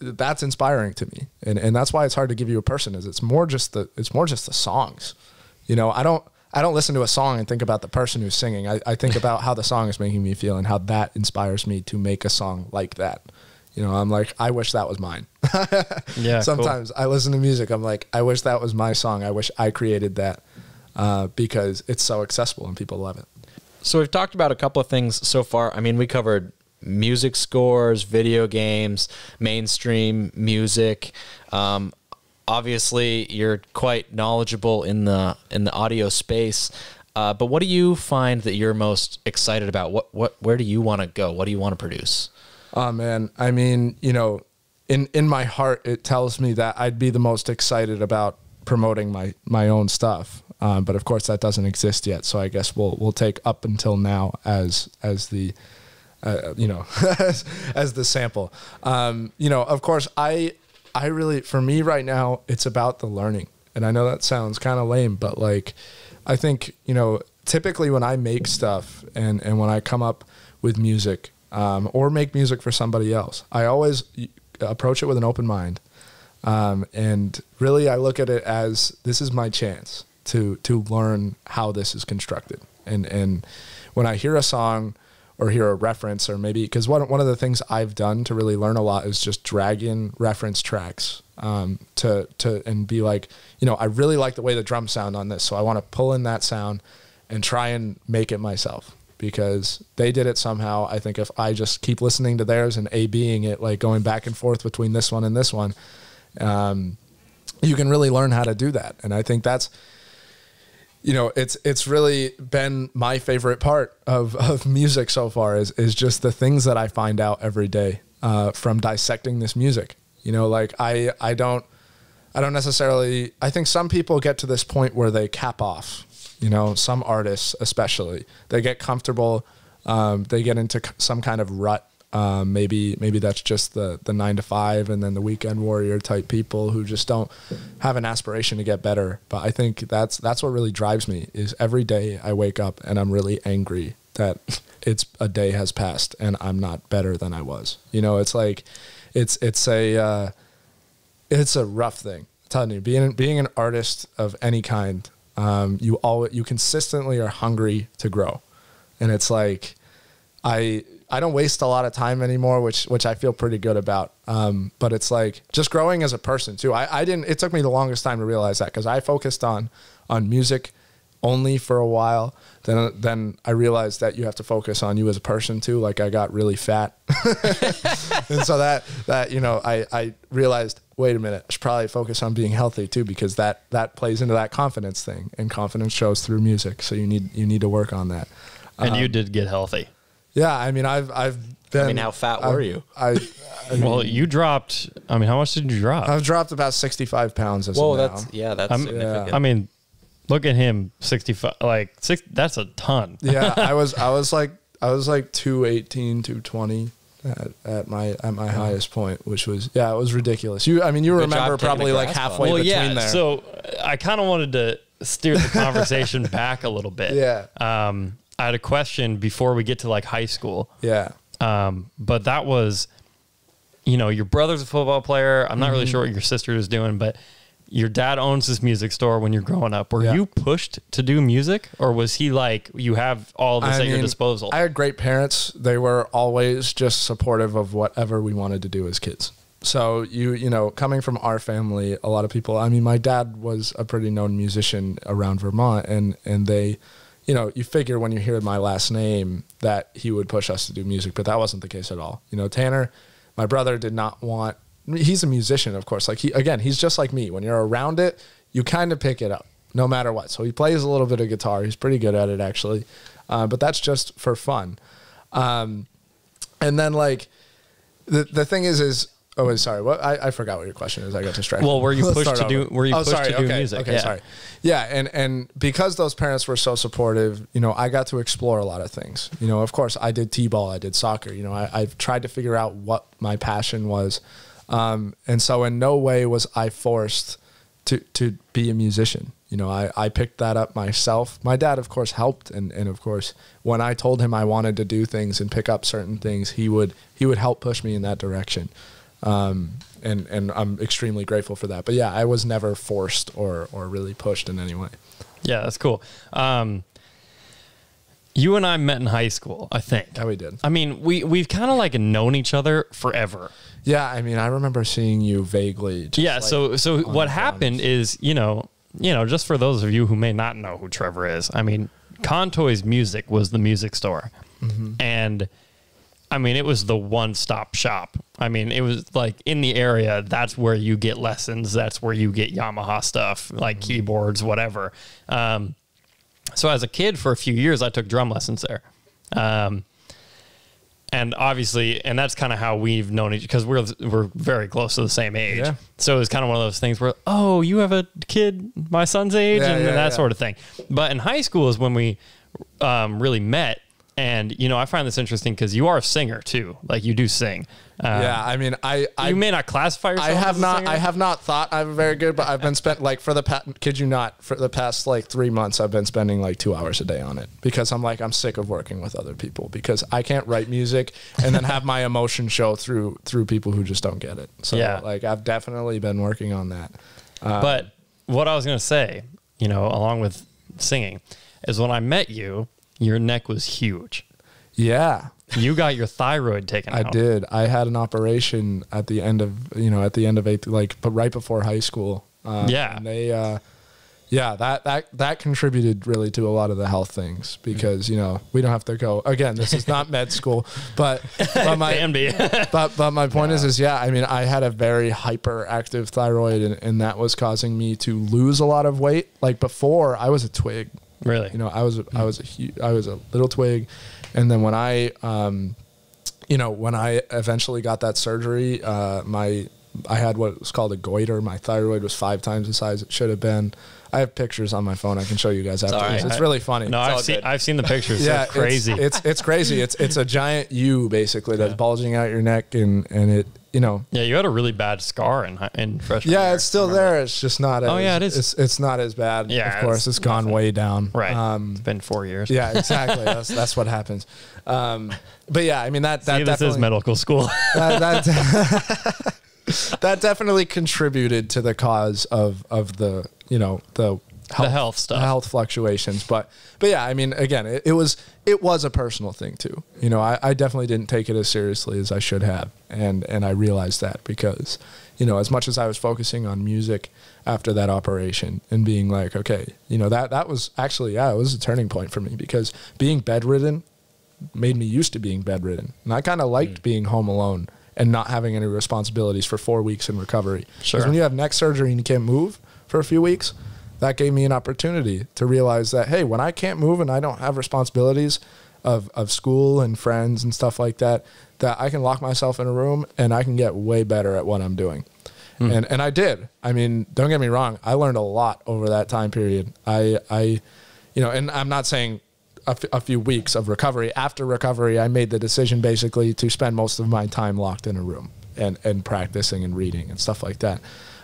that's inspiring to me. And that's why it's hard to give you a person, is it's more just the songs. You know, I don't listen to a song and think about the person who's singing. I think about how the song is making me feel and how that inspires me to make a song like that. You know, I'm like, I wish that was mine. Yeah. Sometimes I listen to music, I'm like, I wish that was my song. I wish I created that, because it's so accessible and people love it. So we've talked about a couple of things so far. I mean, we covered music scores, video games, mainstream music. Obviously, you're quite knowledgeable in the audio space. But what do you find that you're most excited about? Where do you want to go? What do you want to produce? Oh man, I mean, you know, in my heart, it tells me that I'd be the most excited about promoting my own stuff. But of course, that doesn't exist yet. So I guess we'll take up until now as the you know, as the sample. You know, of course, I really, for me right now, it's about the learning. And I know that sounds kind of lame, but like, I think, you know, typically when I make stuff and when I come up with music, or make music for somebody else, I always approach it with an open mind. And really I look at it as, this is my chance to learn how this is constructed. And when I hear a song or hear a reference, or maybe, because one of the things I've done to really learn a lot is just drag in reference tracks, and be like, you know, I really like the way the drums sound on this, so I want to pull in that sound and try and make it myself, because they did it somehow. I think if I just keep listening to theirs and A-Bing it, like going back and forth between this one and this one, you can really learn how to do that. And I think that's, you know, it's really been my favorite part of music so far is just the things that I find out every day, from dissecting this music. You know, like I don't necessarily, I think some people get to this point where they cap off, you know, some artists especially, they get comfortable, they get into some kind of rut. Maybe that's just the 9 to 5 and then the weekend warrior type people who just don't have an aspiration to get better. But I think that's what really drives me, is every day I wake up and I'm really angry that a day has passed and I'm not better than I was. You know, it's like, it's a rough thing. I'm telling you, being an artist of any kind, you consistently are hungry to grow. And it's like, I don't waste a lot of time anymore, which I feel pretty good about. But it's like just growing as a person too. It took me the longest time to realize that, because I focused on music only for a while. Then I realized that you have to focus on you as a person too. Like I got really fat. And so that, you know, I realized, wait a minute, I should probably focus on being healthy too, because that plays into that confidence thing, and confidence shows through music. So you need to work on that. And you did get healthy. Yeah, I mean, I've been. I mean, how fat were you? Well, you dropped. I mean, how much did you drop? I've dropped about 65 pounds as Whoa, of now. that's significant. I mean, look at him, 65. Like that's a ton. Yeah, I was like 218, 220. at my highest point, which was, it was ridiculous. You remember probably like halfway between there. So I kind of wanted to steer the conversation back a little bit. Yeah. I had a question before we get to like high school. Yeah. But that was, your brother's a football player. I'm not really sure what your sister is doing, but your dad owns this music store when you're growing up. Were you pushed to do music, or was he like, you have all this at your disposal? I had great parents. They were always just supportive of whatever we wanted to do as kids. So coming from our family, a lot of people, my dad was a pretty known musician around Vermont, and they, you figure when you hear my last name that he would push us to do music, but that wasn't the case at all. Tanner, my brother, did not want. He's a musician, of course. Like he's just like me. When you're around it, you kind of pick it up no matter what. So he plays a little bit of guitar. He's pretty good at it, actually. But that's just for fun. And then like the thing is, oh, sorry. What I forgot what your question is. I got distracted. Well, were you pushed to do music? Okay, sorry. Yeah, and because those parents were so supportive, I got to explore a lot of things. Of course, I did t-ball, I did soccer. I've tried to figure out what my passion was. And so in no way was I forced to be a musician. I picked that up myself. My dad, of course, helped. And of course, when I told him I wanted to do things and pick up certain things, he would help push me in that direction. And I'm extremely grateful for that. But yeah, I was never forced or really pushed in any way. Yeah, that's cool. You and I met in high school, I think. Yeah, we did. We've kind of like known each other forever. Yeah, I remember seeing you vaguely. So what happened is, just for those of you who may not know who Trevor is, Contois Music was the music store. And it was the one-stop shop. It was like in the area, that's where you get lessons. That's where you get Yamaha stuff, like keyboards, whatever. So as a kid, for a few years, I took drum lessons there. And obviously, and that's kind of how we've known each, because we're very close to the same age. Yeah. So it was kind of one of those things where, oh, you have a kid my son's age, and that sort of thing. But in high school is when we really met. And, I find this interesting because you are a singer too. Like you do sing. You may not classify yourself as a singer. I have not thought I'm very good, but I've been for the past like 3 months, I've been spending like 2 hours a day on it because I'm sick of working with other people because I can't write music and then have my emotion show through people who just don't get it. So I've definitely been working on that. But what I was going to say, along with singing is when I met you, your neck was huge. Yeah. You got your thyroid taken out. I did. I had an operation at the end of, right before high school. And they, that contributed really to a lot of the health things because, we don't have to go, again, this is not med school, but my point is I had a very hyperactive thyroid and that was causing me to lose a lot of weight. Like before I was a twig. Really? I was a little twig. And then when I eventually got that surgery, I had what was called a goiter. My thyroid was 5 times the size it should have been. I have pictures on my phone. I can show you guys after. It's really funny. No, I've seen the pictures. Yeah, it's crazy. It's crazy. It's a giant U basically that's bulging out your neck and it. Yeah, you had a really bad scar in freshman year. Yeah, it's still there. It's just not. It is. It's not as bad. Yeah, of course, it's gone way down. Right. It's been 4 years. Yeah, exactly. That's what happens. But yeah, this is medical school. that definitely contributed to the cause of the health stuff, health fluctuations. But yeah, again, it was a personal thing too. I definitely didn't take it as seriously as I should have. And I realized that because, as much as I was focusing on music after that operation and being like, okay, that was actually, it was a turning point for me because being bedridden made me used to being bedridden. And I kind of liked being home alone and not having any responsibilities for 4 weeks in recovery. Sure. Because when you have neck surgery and you can't move for a few weeks, that gave me an opportunity to realize that, hey, when I can't move and I don't have responsibilities of school and friends and stuff like that, that I can lock myself in a room and I can get way better at what I'm doing. And I did. Don't get me wrong. I learned a lot over that time period. And I'm not saying a few weeks of recovery. After recovery, I made the decision basically to spend most of my time locked in a room and practicing and reading and stuff like that.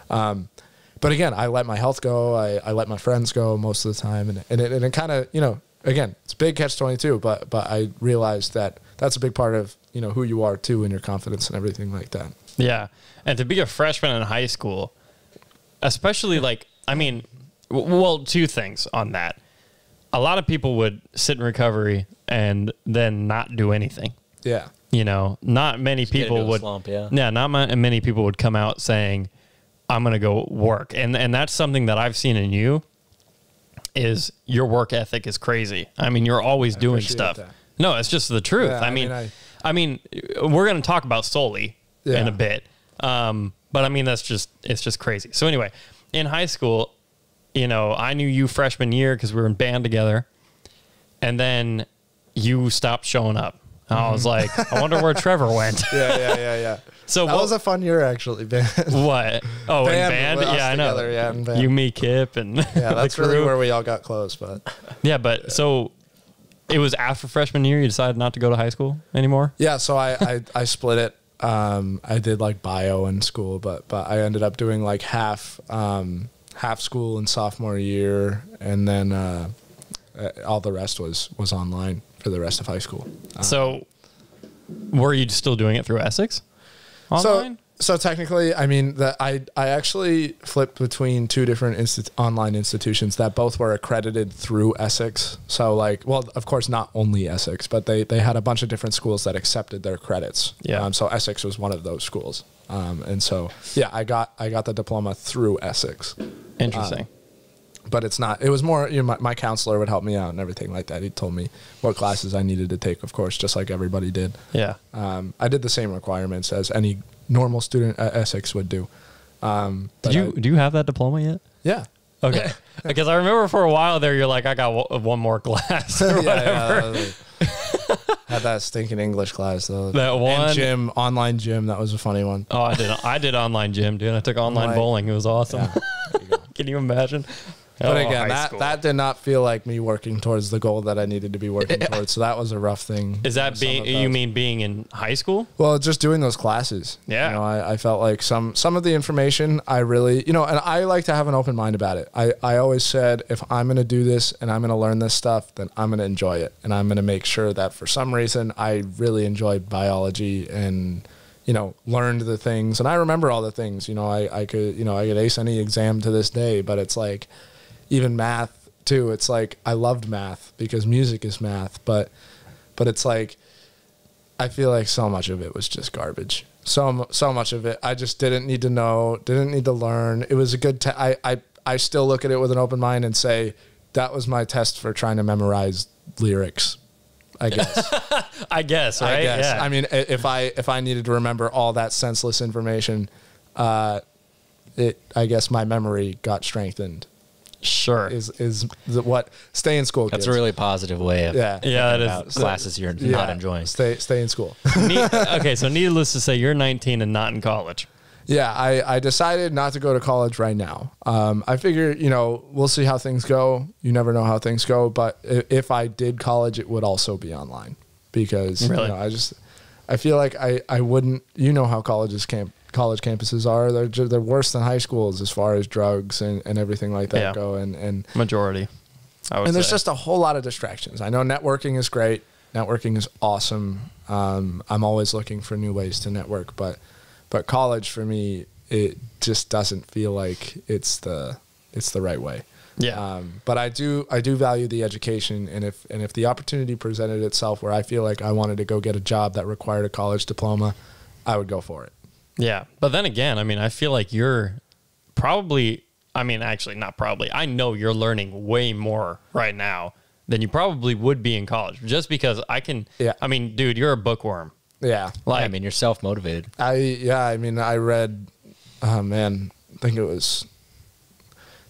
But again, I let my health go. I let my friends go most of the time. And it kind of, you know, again, it's a big catch-22, but I realized that that's a big part of, you know, who you are too, and your confidence and everything like that. Yeah. And to be a freshman in high school, especially like, I mean, well, two things on that. A lot of people would sit in recovery and then not do anything. Yeah. You know, not many people would. Slump, yeah. Yeah, not many people would come out saying, "I'm going to go work," and that's something that I've seen in you. Is your work ethic is crazy. I mean, you're always doing stuff. That. No, it's just the truth. Yeah, I mean, we're going to talk about Soli in a bit, but I mean it's just crazy. So anyway, in high school, you know, I knew you freshman year because we were in band together, and then you stopped showing up. I was like, I wonder where Trevor went. Yeah. So that was a fun year, actually, band. What? Oh, band? Yeah, I know. Together, yeah, in band. You, me, Kip, and yeah, that's really where we all got close. But yeah, but so it was after freshman year you decided not to go to high school anymore? Yeah, so I split it. I did like bio in school, but I ended up doing like half school in sophomore year, and then all the rest was online for the rest of high school. So were you still doing it through Essex online? So technically, I mean, I actually flipped between two different online institutions that both were accredited through Essex. So like, well, of course, not only Essex, but they had a bunch of different schools that accepted their credits. Yeah. So Essex was one of those schools. And so, yeah, I got the diploma through Essex. Interesting. But it's not, it was more, you know, my counselor would help me out and everything like that. He told me what classes I needed to take, of course, just like everybody did. Yeah. I did the same requirements as any normal student at Essex would do. Do you have that diploma yet? Yeah. Okay. Because I remember for a while there, you're like, I got one more class or whatever. Had that stinking English class though. That one and online gym. That was a funny one. Oh, I did online gym, dude. I took online bowling. It was awesome. Yeah. Can you imagine? But again, that did not feel like me working towards the goal that I needed to be working towards. So that was a rough thing. Is that you mean being in high school? Well, just doing those classes. Yeah. You know, I felt like some of the information I really, you know, and I like to have an open mind about it. I always said, if I'm going to do this and I'm going to learn this stuff, then I'm going to enjoy it. And I'm going to make sure that for some reason I really enjoyed biology and, you know, learned the things. And I remember all the things, you know, I could ace any exam to this day, but it's like, even math too. It's like, I loved math because music is math, but it's like, I feel like so much of it was just garbage. So much of it, I just didn't need to know, didn't need to learn. It was a good, I still look at it with an open mind and say, that was my test for trying to memorize lyrics, I guess. I guess, right? Yeah. I mean, if I needed to remember all that senseless information, I guess my memory got strengthened. Sure. Is what stay in school. That's a really positive way of thinking about classes you're not enjoying. Stay in school. Okay, so needless to say, you're 19 and not in college. Yeah, I decided not to go to college right now. I figure, you know, we'll see how things go. You never know how things go, but if I did college, it would also be online because really? You know, I feel like I wouldn't. You know how college campuses are. They're worse than high schools as far as drugs and everything like that go. And majority. And there's just a whole lot of distractions. I know networking is great. Networking is awesome. I'm always looking for new ways to network, but college for me, it just doesn't feel like it's the right way. Yeah. But I do value the education, and if the opportunity presented itself where I feel like I wanted to go get a job that required a college diploma, I would go for it. Yeah. But then again, I mean, I feel like you're probably, I mean, actually not probably, I know you're learning way more right now than you probably would be in college, just because I mean, dude, you're a bookworm. Yeah. Like, I mean, you're self-motivated. I mean, I read, oh man, I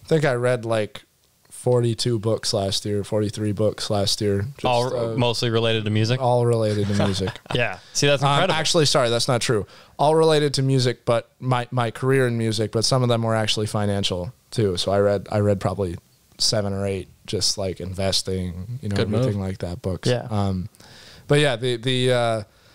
think I read like 42 books last year, 43 books last year. Just, all mostly related to music? All related to music. Yeah. See, that's incredible. Actually, sorry, that's not true. All related to music, but my career in music, but some of them were actually financial too. So I read probably 7 or 8 just like investing, you know, Good everything move. like that, books. Yeah. But yeah,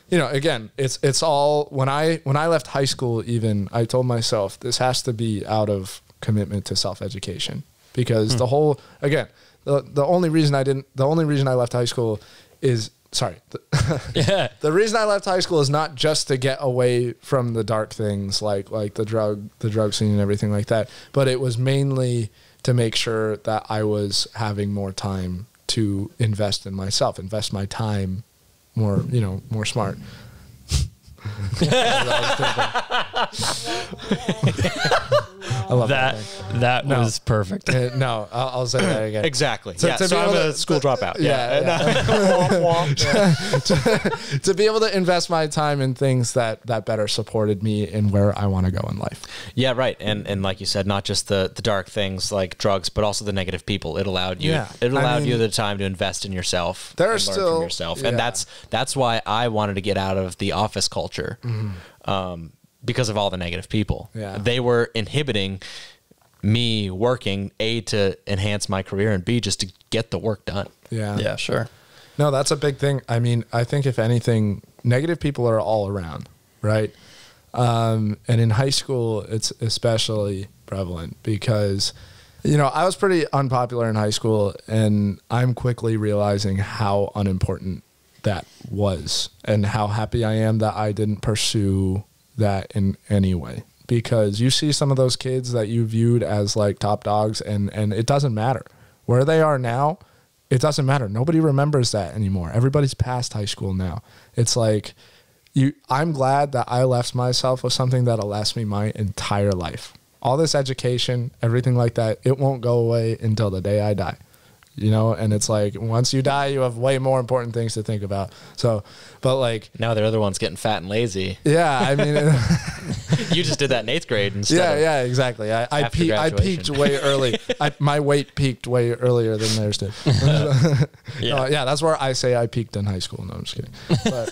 you know, again, it's all, when I left high school, even, I told myself this has to be out of commitment to self-education, because the whole, again, the only reason I left high school is, Yeah. the reason I left high school is not just to get away from the dark things like the drug scene and everything like that, but it was mainly to make sure that I was having more time to invest in myself, invest my time more, you know, more smart. I love that. That was perfect. No, I'll say that again. Exactly. So yeah. to So be I'm able a to- school dropout. To be able to invest my time in things that better supported me in where I want to go in life. Yeah, right. And like you said, not just the dark things like drugs, but also the negative people. It allowed you. Yeah. It I allowed mean, you the time to invest in yourself. There are and learn still- from yourself, yeah. and that's why I wanted to get out of the office culture, because of all the negative people. Yeah. They were inhibiting me working, A, to enhance my career, and B, just to get the work done. Yeah. Yeah, sure. No, that's a big thing. I mean, I think if anything, negative people are all around, right? And in high school, it's especially prevalent because, you know, I was pretty unpopular in high school, and I'm quickly realizing how unimportant that was and how happy I am that I didn't pursue that in any way. Because you see some of those kids that you viewed as like top dogs, and it doesn't matter. Where they are now, it doesn't matter. Nobody remembers that anymore. Everybody's past high school now. It's like, I'm glad that I left myself with something that'll last me my entire life. All this education, everything like that, it won't go away until the day I die. You know, and it's like, once you die, you have way more important things to think about. So, but like, Now the other one's getting fat and lazy. yeah, I mean, You just did that in 8th grade instead. yeah, exactly. I After peaked graduation. way early. My weight peaked way earlier than theirs did. Yeah, that's where I say I peaked in high school. No, I'm just kidding. But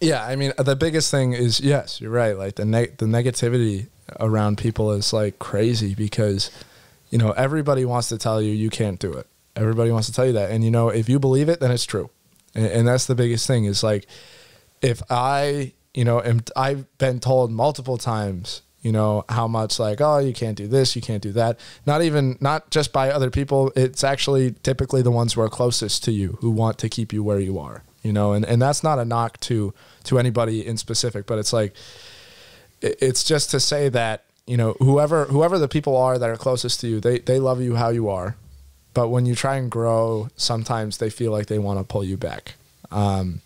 yeah, I mean, the biggest thing is, yes, you're right. Like the negativity around people is like crazy because, you know, everybody wants to tell you you can't do it. Everybody wants to tell you that. And, you know, if you believe it, then it's true. And that's the biggest thing is like, if I, you know, I've been told multiple times, you know, how much like, oh, you can't do this, you can't do that. Not just by other people. It's actually typically the ones who are closest to you who want to keep you where you are, you know, and that's not a knock to anybody in specific, but it's like, it's just to say that, you know, whoever the people are that are closest to you, they love you how you are. But when you try and grow, sometimes they feel like they want to pull you back. And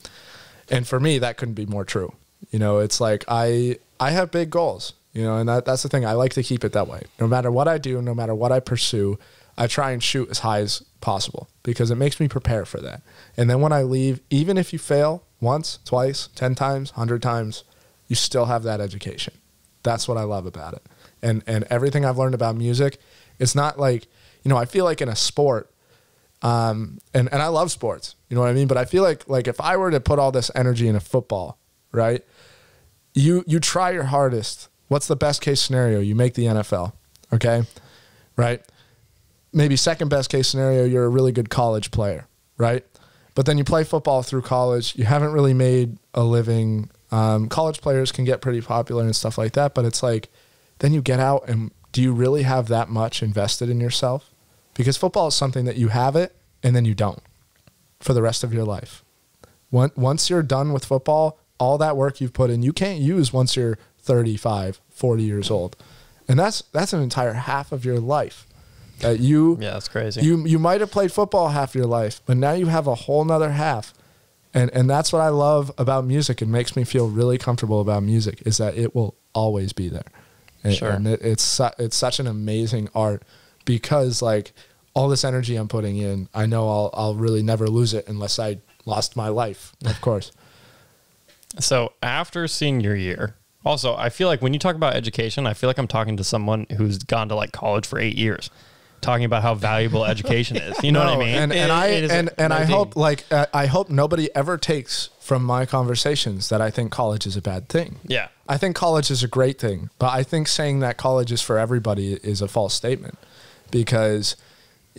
for me, that couldn't be more true. You know, it's like I have big goals, you know, and that's the thing. I like to keep it that way. No matter what I do, no matter what I pursue, I try and shoot as high as possible because it makes me prepare for that. And then when I leave, even if you fail once, twice, 10 times, 100 times, you still have that education. That's what I love about it. And everything I've learned about music, it's not like, you know, I feel like in a sport, and I love sports, you know what I mean? But I feel like if I were to put all this energy in a football, right? You try your hardest. What's the best case scenario? You make the NFL, okay? Right? Maybe second best case scenario, you're a really good college player, right? But then you play football through college. You haven't really made a living. College players can get pretty popular and stuff like that, but it's like, then you get out and do you really have that much invested in yourself? Because football is something that you have it and then you don't for the rest of your life. Once you're done with football, all that work you've put in, you can't use once you're 35, 40 years old. And that's an entire half of your life. Yeah, that's crazy. You might have played football half your life, but now you have a whole nother half. And that's what I love about music. It makes me feel really comfortable about music is that it will always be there. Sure. And it's such an amazing art because like all this energy I'm putting in, I know I'll really never lose it unless I lost my life, of course. So after senior year, also, I feel like when you talk about education, I feel like I'm talking to someone who's gone to like college for 8 years, talking about how valuable education is. You know what I mean? And I hope I hope nobody ever takes from my conversations that I think college is a bad thing. Yeah. I think college is a great thing, but I think saying that college is for everybody is a false statement because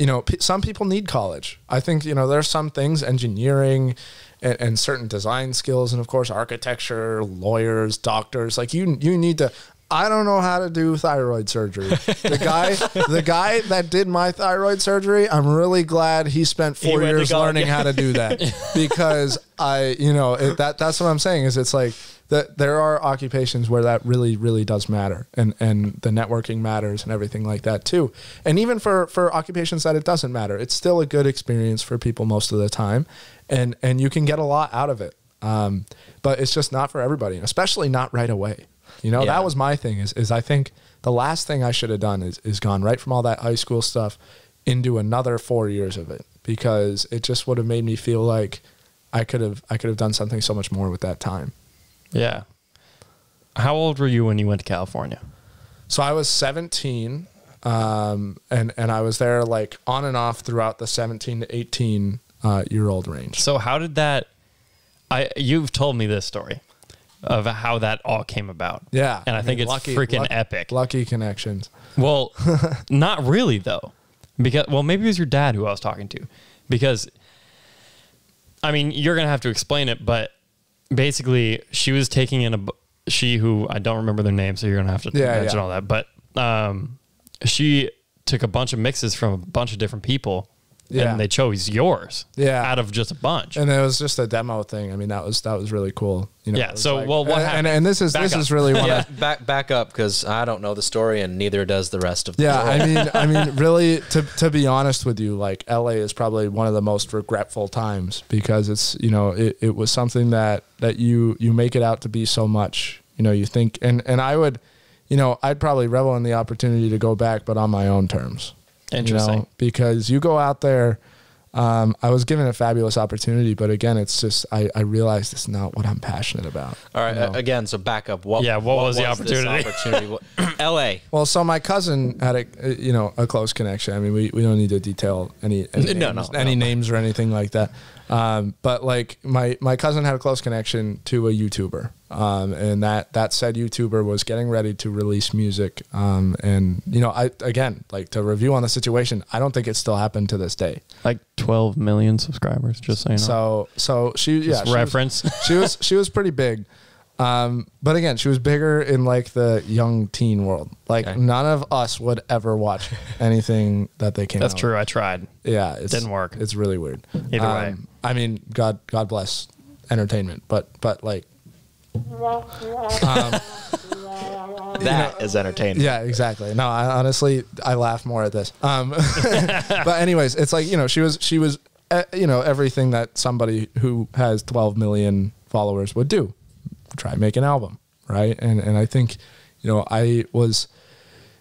you know, some people need college. I think, you know, there's some things, engineering and certain design skills, and of course architecture, lawyers, doctors, like you need to. I don't know how to do thyroid surgery. The guy that did my thyroid surgery, I'm really glad he spent 4 years learning how to do that, because that's what I'm saying is it's like that there are occupations where that really, really does matter, and the networking matters and everything like that too. And even for occupations that it doesn't matter, it's still a good experience for people most of the time, and you can get a lot out of it. But it's just not for everybody, especially not right away. You know, that was my thing is I think the last thing I should have done is gone right from all that high school stuff into another 4 years of it, because it just would have made me feel like I could have done something so much more with that time. Yeah. How old were you when you went to California? So I was 17, and I was there like on and off throughout the 17 to 18 year old range. So how did that, you've told me this story of how that all came about. Yeah. And I think it's freaking epic. Lucky connections. Well, not really though. Because, well, maybe it was your dad who I was talking to, because I mean, you're going to have to explain it, but basically she was taking in who I don't remember their name, so you're going to have to mention all that. But she took a bunch of mixes from a bunch of different people, and they chose yours out of just a bunch. And it was just a demo thing. I mean, that was really cool. You know, yeah. So, like, well, what happened? And this is really one back up, because I don't know the story, and neither does the rest of the world. I mean, really, to be honest with you, like LA is probably one of the most regretful times, because it's, you know, it was something that you make it out to be so much. You know, you think, and I would, you know, I'd probably revel in the opportunity to go back, but on my own terms. Interesting. You know, because you go out there, I was given a fabulous opportunity, but again, it's just, I realized it's not what I'm passionate about. All right. Again, so back up. What was the opportunity? LA. Well, so my cousin had a close connection. I mean, we don't need to detail any names or anything like that. But like my cousin had a close connection to a YouTuber. And that said YouTuber was getting ready to release music. And you know, to review on the situation, I don't think it still happened to this day. Like 12 million subscribers, just so you know. So she was pretty big. But again, she was bigger in like the young teen world. Like none of us would ever watch anything that they came out. That's true. I tried. Yeah. It didn't work. It's really weird. Either way. I mean, God bless entertainment, but like, that is entertaining. Yeah, exactly. No, I laugh more at this. But anyways, it's like, you know, she was, you know, everything that somebody who has 12 million followers would do. Try and make an album, right? And I think, you know,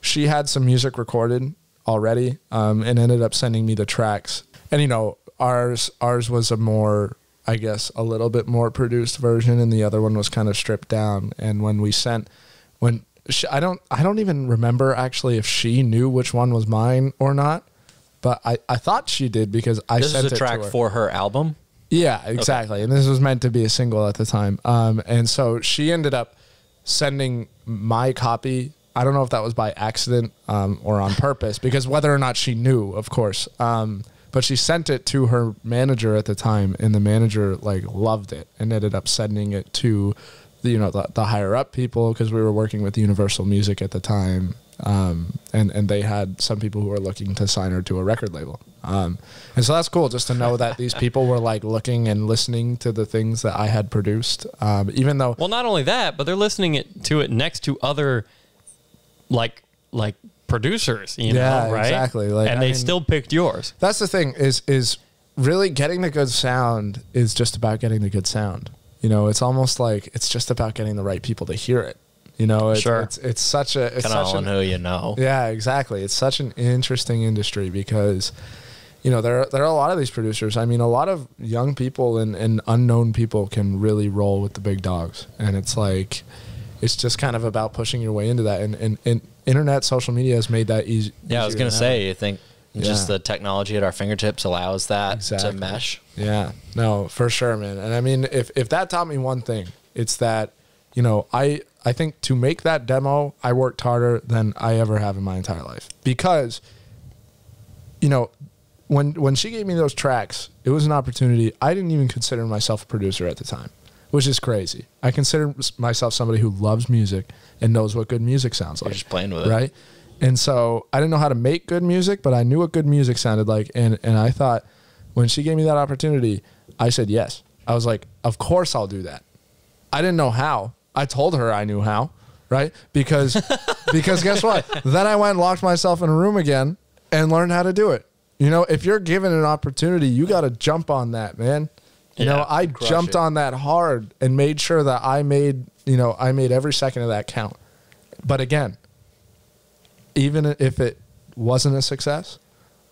she had some music recorded already, and ended up sending me the tracks. And, you know, ours was a more, I guess, a little bit more produced version, and the other one was kind of stripped down. And I don't even remember actually if she knew which one was mine or not, but I thought she did, because I sent it to her. This is a track for her album? Yeah, exactly. Okay. And this was meant to be a single at the time. And so she ended up sending my copy. I don't know if that was by accident or on purpose, because whether or not she knew, of course. But she sent it to her manager at the time, and the manager like loved it and ended up sending it to the higher up people, because we were working with Universal Music at the time. And they had some people who were looking to sign her to a record label. And so that's cool just to know that these people were like looking and listening to the things that I had produced. Even though, well, not only that, but they're listening to it next to other like producers, you know, right? Exactly. Like, and they still picked yours. That's the thing is really getting the good sound is just about getting the good sound. You know, it's almost like it's just about getting the right people to hear it. You know, it's such a... It's kind of on who you know. Yeah, exactly. It's such an interesting industry, because, you know, there are a lot of these producers. I mean, a lot of young people and unknown people can really roll with the big dogs. And it's like, it's just kind of about pushing your way into that. And internet, social media has made that easy. Yeah, I was going to say, you think just the technology at our fingertips allows that to mesh? Yeah, no, for sure, man. And I mean, if that taught me one thing, it's that, you know, I think to make that demo, I worked harder than I ever have in my entire life, because, you know, when she gave me those tracks, it was an opportunity. I didn't even consider myself a producer at the time, which is crazy. I consider myself somebody who loves music and knows what good music sounds like. You're just playing with it. Right? And so I didn't know how to make good music, but I knew what good music sounded like. And I thought when she gave me that opportunity, I said yes. I was like, of course I'll do that. I didn't know how. I told her I knew how, right? Because guess what? Then I went and locked myself in a room again and learned how to do it. You know, if you're given an opportunity, you got to jump on that, man. You know, I jumped on that hard and made sure that I made every second of that count. But again, even if it wasn't a success,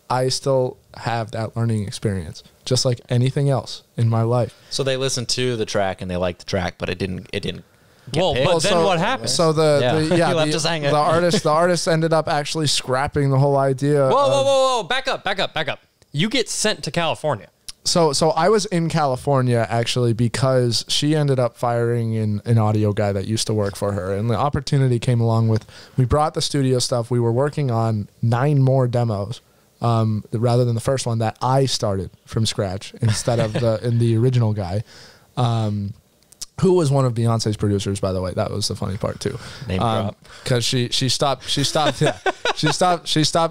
I still have that learning experience, just like anything else in my life. So they listened to the track and they liked the track, but it didn't get well, picked. but then what happened? So the artist ended up actually scrapping the whole idea. Whoa. Back up. You get sent to California. So I was in California actually because she ended up firing an audio guy that used to work for her. And the opportunity came along with, we brought the studio stuff. We were working on 9 more demos rather than the first one that I started from scratch instead of the original guy. Who was one of Beyonce's producers, by the way. That was the funny part too. Name drop. Because she stopped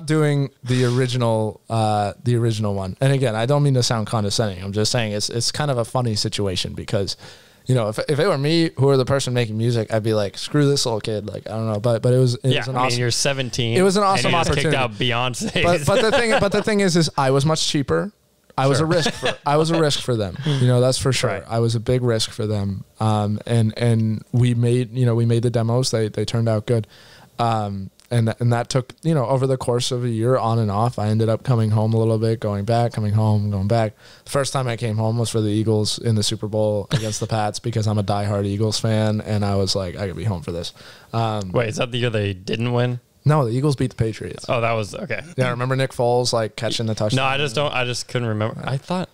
doing the original one. And again, I don't mean to sound condescending. I'm just saying it's kind of a funny situation because, you know, if it were me who were the person making music, I'd be like, screw this little kid. Like, I don't know. But it was an awesome. You're 17. It was an awesome and you just opportunity. Kicked out Beyonce. But the thing is I was much cheaper. I was a risk for them. You know, that's for sure. Right. I was a big risk for them. And we made the demos. They turned out good. And that took, you know, over the course of a year on and off. I ended up coming home a little bit, going back, coming home, going back. The first time I came home was for the Eagles in the Super Bowl against the Pats because I'm a diehard Eagles fan. And I was like, I could be home for this. Wait, is that the year they didn't win? No, the Eagles beat the Patriots. Oh, that was okay. Yeah, remember Nick Foles like catching the touchdown? No, I just couldn't remember. I thought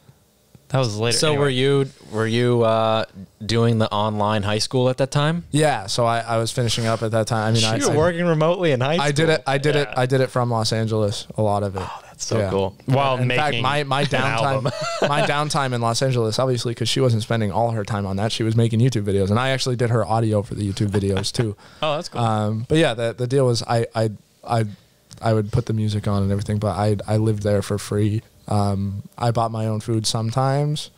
that was later. So anyway. were you doing the online high school at that time? Yeah, so I was finishing up at that time. I mean, You were working remotely in high school. I did it from Los Angeles. A lot of it. Oh, that's so cool. While in fact, making my downtime, my downtime in Los Angeles, obviously, because she wasn't spending all her time on that, she was making YouTube videos, and I actually did her audio for the YouTube videos too. Oh, that's cool. But yeah, the deal was I would put the music on and everything, but I lived there for free. I bought my own food sometimes,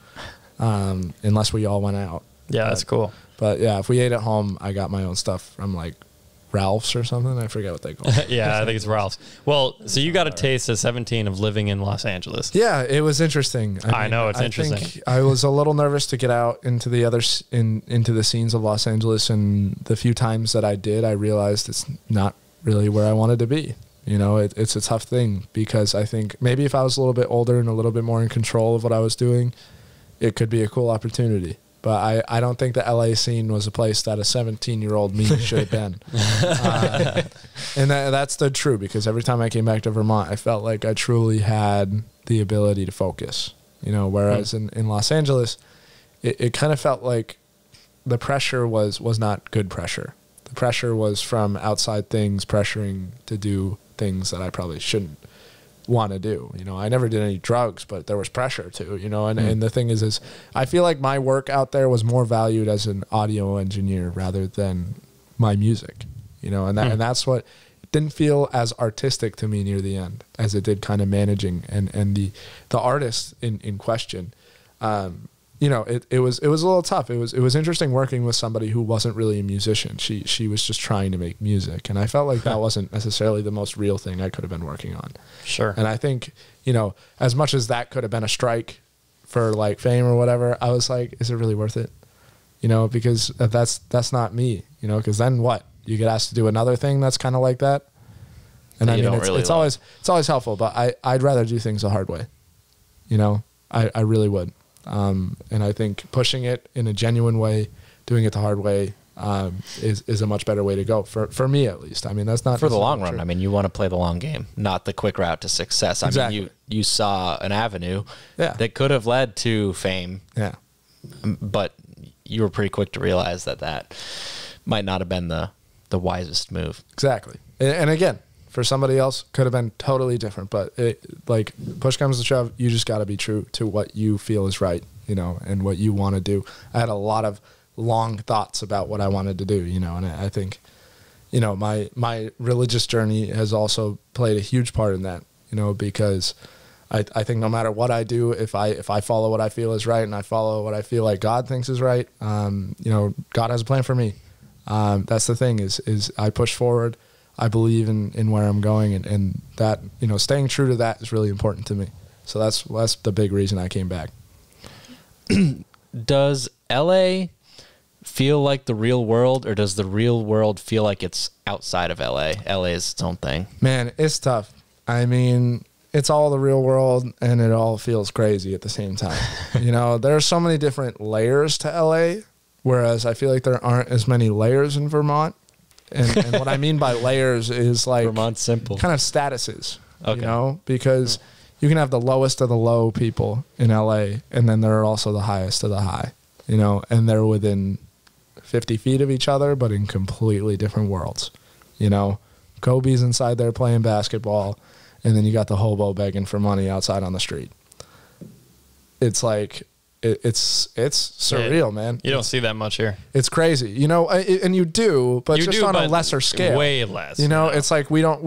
unless we all went out. Yeah, that's cool. But yeah, if we ate at home, I got my own stuff from like Ralph's or something. I forget what they call it. Yeah, I think it's Ralph's. Well, so you got a taste at 17 of living in Los Angeles. Yeah, it was interesting. I know, it's I interesting. think I was a little nervous to get out into the into the scenes of Los Angeles, and the few times that I did, I realized it's not really where I wanted to be. You know, it's a tough thing because I think maybe if I was a little bit older and a little bit more in control of what I was doing, it could be a cool opportunity. But I don't think the LA scene was a place that a 17-year-old me should have been. And that's the true, because every time I came back to Vermont, I felt like I truly had the ability to focus. You know, whereas in Los Angeles, it kind of felt like the pressure was not good pressure. The pressure was from outside things pressuring to do things that I probably shouldn't want to do. You know, I never did any drugs, but there was pressure to, you know, and the thing is I feel like my work out there was more valued as an audio engineer rather than my music, you know, and that's what didn't feel as artistic to me near the end as it did kind of managing and the artist in question. You know, it was a little tough. It was interesting working with somebody who wasn't really a musician. She was just trying to make music, and I felt like that wasn't necessarily the most real thing I could have been working on. Sure. And I think, you know, as much as that could have been a strike for like fame or whatever, I was like, is it really worth it? You know, because that's not me. You know, because then what? You get asked to do another thing that's kind of like that, and I mean, it's always helpful, but I'd rather do things the hard way. You know, I really would. And I think pushing it in a genuine way, doing it the hard way, is a much better way to go for me, at least. I mean, that's not for the long run. true. I mean, you want to play the long game, not the quick route to success. I Exactly. mean, you saw an avenue that could have led to fame. Yeah. But you were pretty quick to realize that might not have been the wisest move. Exactly. And again, For somebody else, could have been totally different. But like push comes to shove, you just got to be true to what you feel is right, you know, and what you want to do. I had a lot of long thoughts about what I wanted to do, you know, and I think, you know, my religious journey has also played a huge part in that, you know, because I think no matter what I do, if I follow what I feel is right and I follow what I feel like God thinks is right, you know, God has a plan for me. That's the thing is I push forward. I believe in where I'm going, and that, you know, staying true to that is really important to me. So that's the big reason I came back. Does LA feel like the real world, or does the real world feel like it's outside of LA? LA is its own thing. Man, it's tough. I mean, it's all the real world and it all feels crazy at the same time. You know, there are so many different layers to LA, whereas I feel like there aren't as many layers in Vermont. And what I mean by layers is like Vermont's simple. kind of statuses, Okay. you know, because you can have the lowest of the low people in LA, and then there are also the highest of the high, you know, and they're within 50 feet of each other, but in completely different worlds. You know, Kobe's inside there playing basketball, and then you got the hobo begging for money outside on the street. It's like, it's surreal, man. You don't see that much here. It's crazy, you know, and you do, but just on a lesser scale. Way less. You know, it's like we don't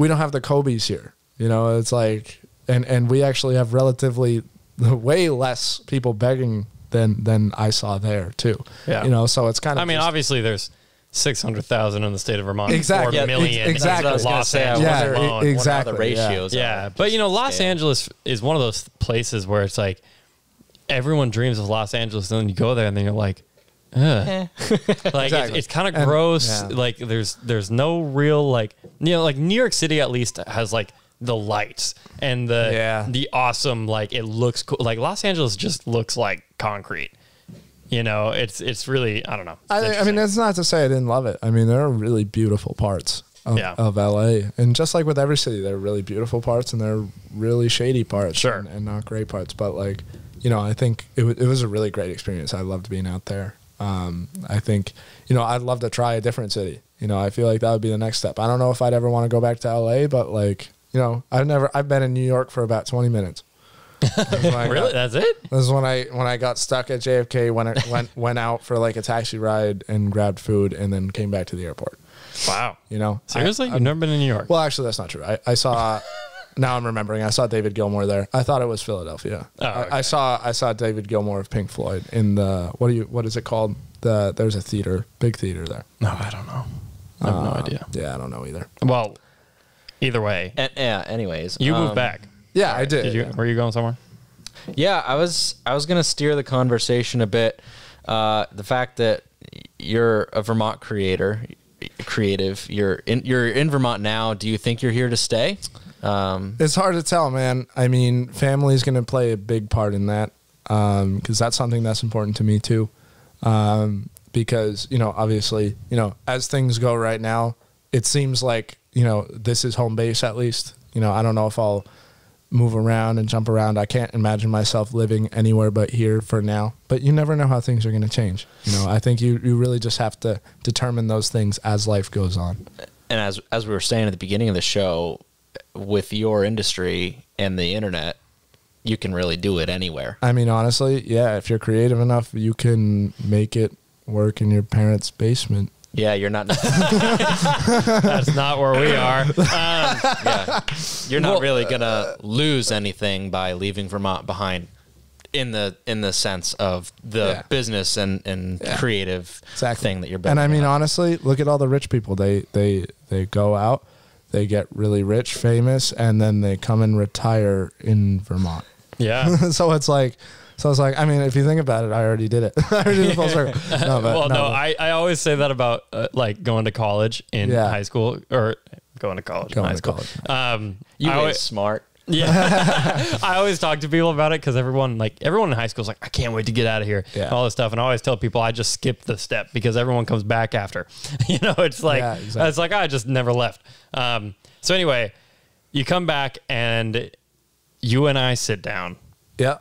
have the Kobe's here. You know, it's like, and we actually have relatively way less people begging than I saw there too. Yeah. You know, so it's kind of. I mean, obviously, there's 600,000 in the state of Vermont. Exactly. 4 million. Exactly. In Los Angeles Yeah, alone. exactly. The ratios. Yeah, are but you know, Los scale. Angeles is one of those places where it's like everyone dreams of Los Angeles, and then you go there, and then you're like, ugh. Like Exactly. it's kind of And- gross. yeah. Like there's no real like, you know, like New York City at least has like the lights and the awesome, like it looks cool. Like Los Angeles just looks like concrete. You know, it's really, I don't know. It's I mean, interesting. that's not to say I didn't love it. I mean, there are really beautiful parts of LA, and just like with every city, there are really beautiful parts and there are really shady parts, Sure. and not great parts. But like, you know, I think it was a really great experience. I loved being out there. I think, you know, I'd love to try a different city. You know, I feel like that would be the next step. I don't know if I'd ever want to go back to LA, but like, you know, I've been in New York for about 20 minutes. Really? That's it? This is when I got stuck at JFK, went out for like a taxi ride and grabbed food and then came back to the airport. Wow. You know, Seriously? You've never been in New York? well, actually, that's not true. I saw. Now I'm remembering. I saw David Gilmour there. I thought it was Philadelphia. Oh, okay. I saw David Gilmour of Pink Floyd in the what is it called? There's a theater, big theater there. No, I don't know. I have no idea. Yeah, I don't know either. Well, either way, Yeah. Anyways, you moved back. Yeah, I did. Did you? Were you going somewhere? Yeah, I was gonna steer the conversation a bit. The fact that you're a Vermont creative, you're in Vermont now. Do you think you're here to stay? It's hard to tell, man. I mean, family's going to play a big part in that because that's something that's important to me too. Because, you know, obviously, you know, as things go right now, it seems like, you know, this is home base at least. You know, I don't know if I'll move around and jump around. I can't imagine myself living anywhere but here for now. But you never know how things are going to change. You know, I think you really just have to determine those things as life goes on. And as we were saying at the beginning of the show, with your industry and the internet, you can really do it anywhere. I mean, honestly, yeah, if you're creative enough, you can make it work in your parents' basement. Yeah, you're not. That's not where we are. Yeah, you're not really gonna lose anything by leaving Vermont behind, in the sense of the business and creative thing that you're building. And I mean, out. honestly, look at all the rich people. They go out, they get really rich, famous, and then they come and retire in Vermont. Yeah. So it's like, I mean, if you think about it, I already did it. I already did the full circle. No, but, I always say that about like going to college in high school or going to college in high school. You I were always, smart. Yeah. I always talk to people about it because everyone in high school is like, I can't wait to get out of here. Yeah. And all this stuff. And I always tell people I just skipped the step because everyone comes back after. You know, it's like, it's like I just never left. So anyway, you come back and you and I sit down. Yeah.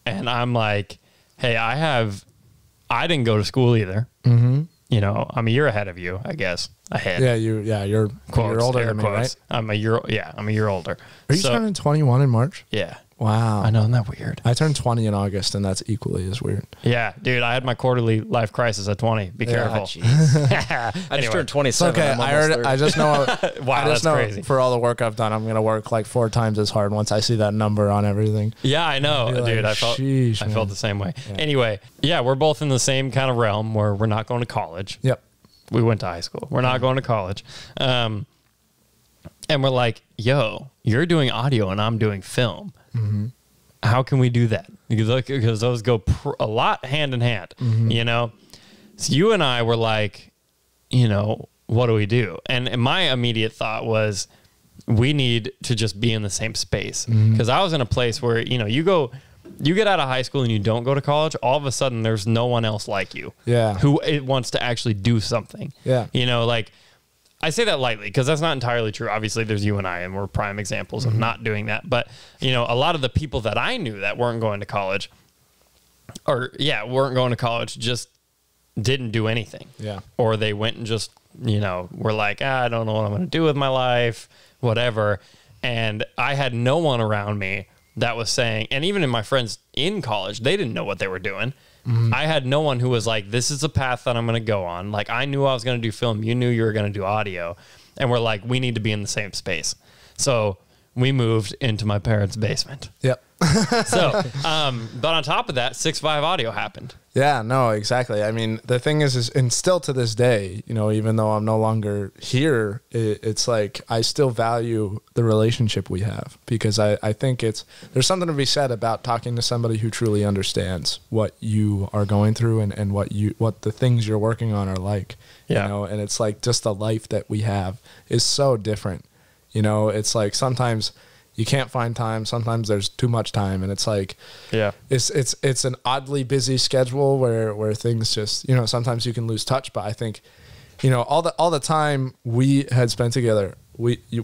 And I'm like, hey, I didn't go to school either. Mm-hmm. you know, I'm a year ahead of you, I guess. Ahead. Yeah, you're older than me, right? I'm a year older. Are you turning 21 in March? Yeah. Wow. I know, isn't that weird? I turned 20 in August, and that's equally as weird. Yeah, dude, I had my quarterly life crisis at 20. Be careful. I just turned 27. Okay, I just know. Wow, that's crazy. For all the work I've done, I'm gonna work like 4 times as hard once I see that number on everything. Yeah, I know, dude. I felt the same way. Yeah. Anyway, yeah, we're both in the same kind of realm where we're not going to college. Yep. We went to high school. We're not going to college. And we're like, yo, you're doing audio and I'm doing film. Mm-hmm. How can we do that? Because those go a lot hand in hand, you know? So you and I were like, you know, what do we do? And my immediate thought was, we need to just be in the same space. Because I was in a place where, you know, you get out of high school and you don't go to college, all of a sudden there's no one else like you. Yeah. Who wants to actually do something. Yeah. You know, like, I say that lightly because that's not entirely true. Obviously, there's you and I, and we're prime examples of not doing that. But, you know, a lot of the people that I knew that weren't going to college, weren't going to college, just didn't do anything. Yeah. Or they went and just, you know, were like, I don't know what I'm going to do with my life, whatever. And I had no one around me that was saying, and even in my friends in college, they didn't know what they were doing. I had no one who was like, this is a path that I'm going to go on. Like, I knew I was going to do film. You knew you were going to do audio. And we're like, we need to be in the same space. So we moved into my parents' basement. Yep. So, but on top of that, 6'5" Audio happened. Yeah, no, exactly. I mean, the thing is, and still to this day, you know, even though I'm no longer here, it's like I still value the relationship we have, because I think there's something to be said about talking to somebody who truly understands what you are going through and what the things you're working on are like. Yeah. You know, and it's like just the life that we have is so different. You know, it's like sometimes you can't find time. Sometimes there's too much time, and it's like, yeah, it's an oddly busy schedule where things just, you know, sometimes you can lose touch. But I think, you know, all the time we had spent together,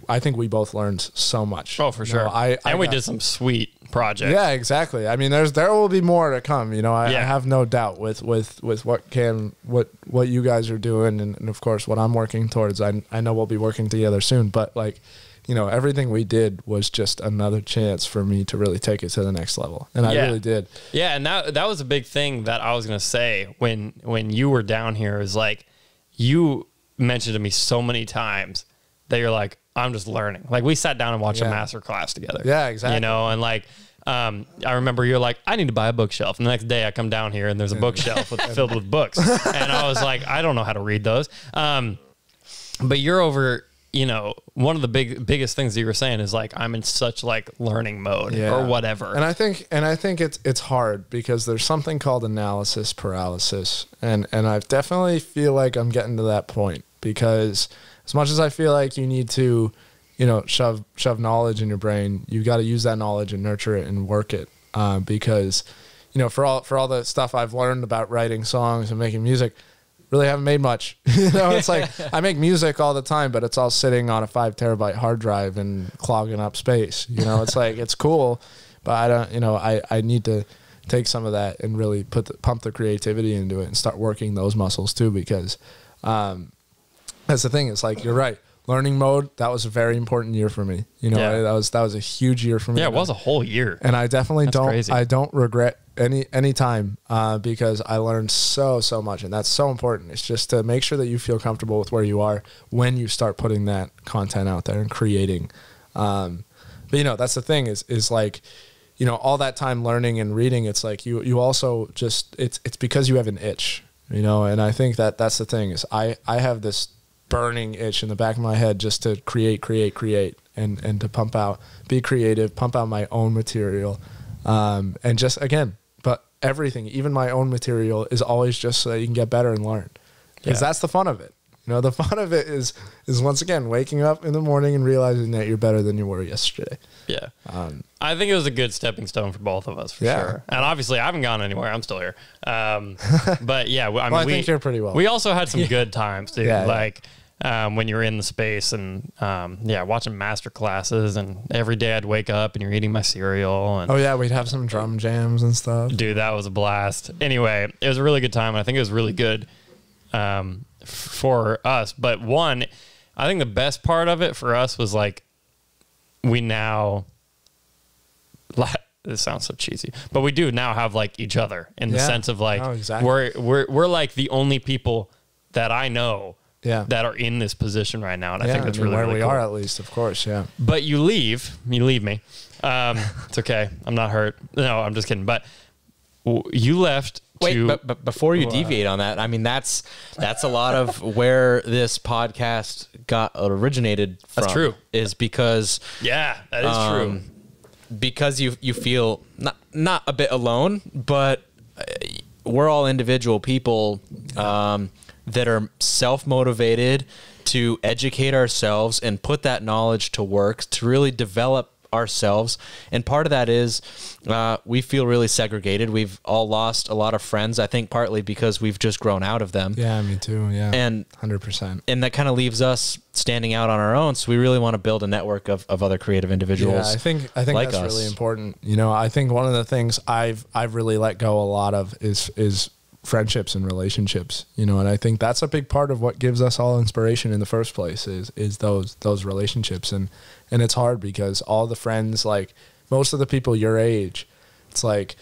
I think we both learned so much. Oh, for sure. We did some sweet projects. Yeah, exactly. I mean, there will be more to come. You know, I have no doubt with what you guys are doing, and of course what I'm working towards. I know we'll be working together soon, but like, you know, everything we did was just another chance for me to really take it to the next level. And I really did. Yeah. And that was a big thing that I was going to say when you were down here, is like, you mentioned to me so many times that you're like, I'm just learning. Like, we sat down and watched a master class together. Yeah, exactly. You know, and like, I remember you're like, I need to buy a bookshelf. And the next day I come down here and there's a bookshelf filled with books. And I was like, I don't know how to read those. But you're over, you know, one of the biggest things that you were saying is like, I'm in such like learning mode or whatever. And I think it's hard because there's something called analysis paralysis. And I definitely feel like I'm getting to that point, because as much as I feel like you need to, you know, shove knowledge in your brain, you got to use that knowledge and nurture it and work it. Because, you know, for all the stuff I've learned about writing songs and making music, really haven't made much. You know, it's like I make music all the time, but it's all sitting on a 5 terabyte hard drive and clogging up space. You know, it's like, it's cool, but I don't, you know, I need to take some of that and really pump the creativity into it and start working those muscles too, because that's the thing. It's like, you're right. Learning mode, that was a very important year for me. You know, that was a huge year for me. Yeah, it was a whole year. And I definitely crazy. I don't regret any time because I learned so much, and that's so important. It's just to make sure that you feel comfortable with where you are when you start putting that content out there and creating. But you know, that's the thing is like, you know, all that time learning and reading, it's like you also just, it's because you have an itch, you know. And I think that's the thing is I have this burning itch in the back of my head just to create and to pump out, be creative, pump out my own material. And just, again, but everything, even my own material, is always just so that you can get better and learn, because that's the fun of it. You know, the fun of it is once again, waking up in the morning and realizing that you're better than you were yesterday. Yeah. I think it was a good stepping stone for both of us, for sure. And obviously I haven't gone anywhere. I'm still here. But yeah, I think you're pretty well. We also had some good times, dude. When you're in the space and, watching master classes, and every day I'd wake up and you're eating my cereal. And we'd have some drum jams and stuff. Dude, that was a blast. Anyway, it was a really good time. And I think it was really good for us. But one, I think the best part of it for us was like, we now, this sounds so cheesy, but we do now have like each other in the sense of like, we're like the only people that I know that are in this position right now. And I think that's really, where really we cool. are, at least, of course. Yeah. But you leave me. It's okay. I'm not hurt. No, I'm just kidding. But you left. Wait, but before you deviate on that, I mean, that's a lot of where this podcast got originated from. That's true. Is because that is true. Because you feel not a bit alone, but we're all individual people that are self-motivated to educate ourselves and put that knowledge to work to really develop ourselves. And part of that is we feel really segregated. We've all lost a lot of friends, I think partly because we've just grown out of them. Yeah, me too. Yeah. And 100%. And that kind of leaves us standing out on our own. So we really want to build a network of other creative individuals. Yeah, I think like that's us. really important. You know, I think one of the things I've really let go a lot of is friendships and relationships, you know, and I think that's a big part of what gives us all inspiration in the first place is those relationships. And it's hard because all the friends, like most of the people your age, it's like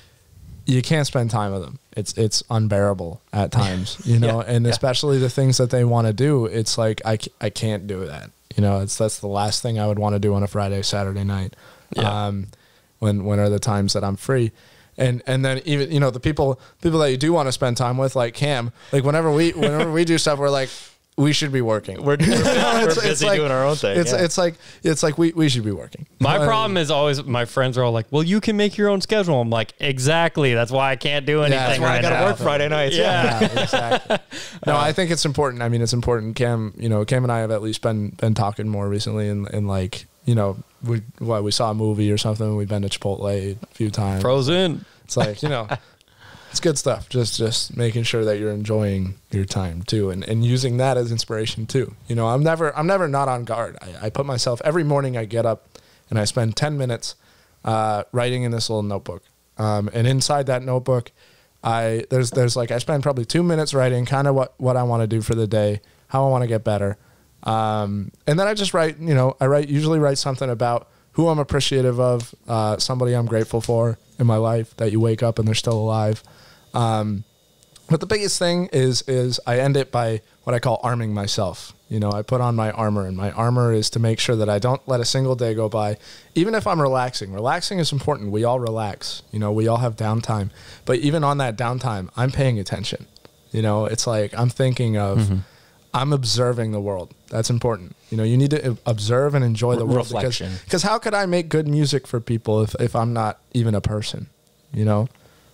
you can't spend time with them. It's unbearable at times, you know, and especially the things that they want to do. It's like, I can't do that. You know, that's the last thing I would want to do on a Friday, Saturday night. When are the times that I'm free. And then even, you know, the people that you do want to spend time with, like Cam, like whenever we do stuff, we're like, we should be working. We're busy like, doing our own thing. It's like we should be working. My problem is always my friends are all like, well, you can make your own schedule. I'm like, exactly. That's why I can't do anything. That's why right I gotta now. work Friday nights. Yeah, exactly. No, I think it's important. I mean, it's important. Cam and I have at least been talking more recently and like, you know, we saw a movie or something. We've been to Chipotle a few times. Frozen. It's like, you know, it's good stuff. Just making sure that you're enjoying your time too, and using that as inspiration too. You know, I'm never not on guard. I put myself every morning. I get up and I spend 10 minutes writing in this little notebook. And inside that notebook, there's like I spend probably 2 minutes writing kind of what I want to do for the day, how I want to get better. And then I just write, you know, usually write something about who I'm appreciative of, somebody I'm grateful for in my life, that you wake up and they're still alive. But the biggest thing is I end it by what I call arming myself. You know, I put on my armor, and my armor is to make sure that I don't let a single day go by, even if I'm relaxing. Relaxing is important. We all relax. You know, we all have downtime. But even on that downtime, I'm paying attention. You know, it's like I'm thinking of, I'm observing the world. That's important. You know, you need to observe and enjoy the world. Reflection. Because how could I make good music for people if I'm not even a person? You know?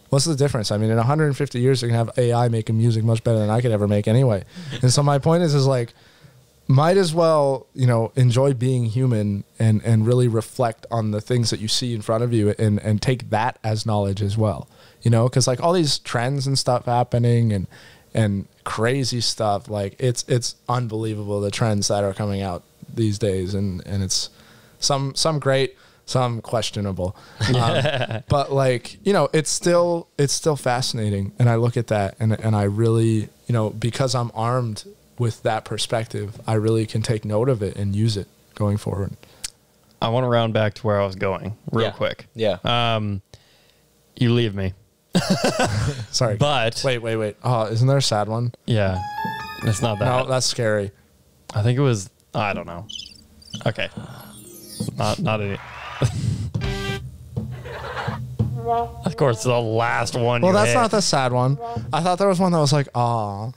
What's the difference? I mean, in 150 years, you can have AI making music much better than I could ever make anyway. And so my point is like, might as well, you know, enjoy being human and really reflect on the things that you see in front of you and take that as knowledge as well. You know, because like all these trends and stuff happening and crazy stuff, like it's unbelievable the trends that are coming out these days, and it's some great, some questionable, but like, you know, it's still fascinating, and I look at that and I really, you know, because I'm armed with that perspective, I really can take note of it and use it going forward. I want to round back to where I was going real quick. Yeah. You leave me. Sorry, but wait. Oh, isn't there a sad one? Yeah, it's not that. No, that's scary. I think it was. I don't know. Okay, not any. Of course, the last one. Well, that's not the sad one. I thought there was one that was like, "Aw." No,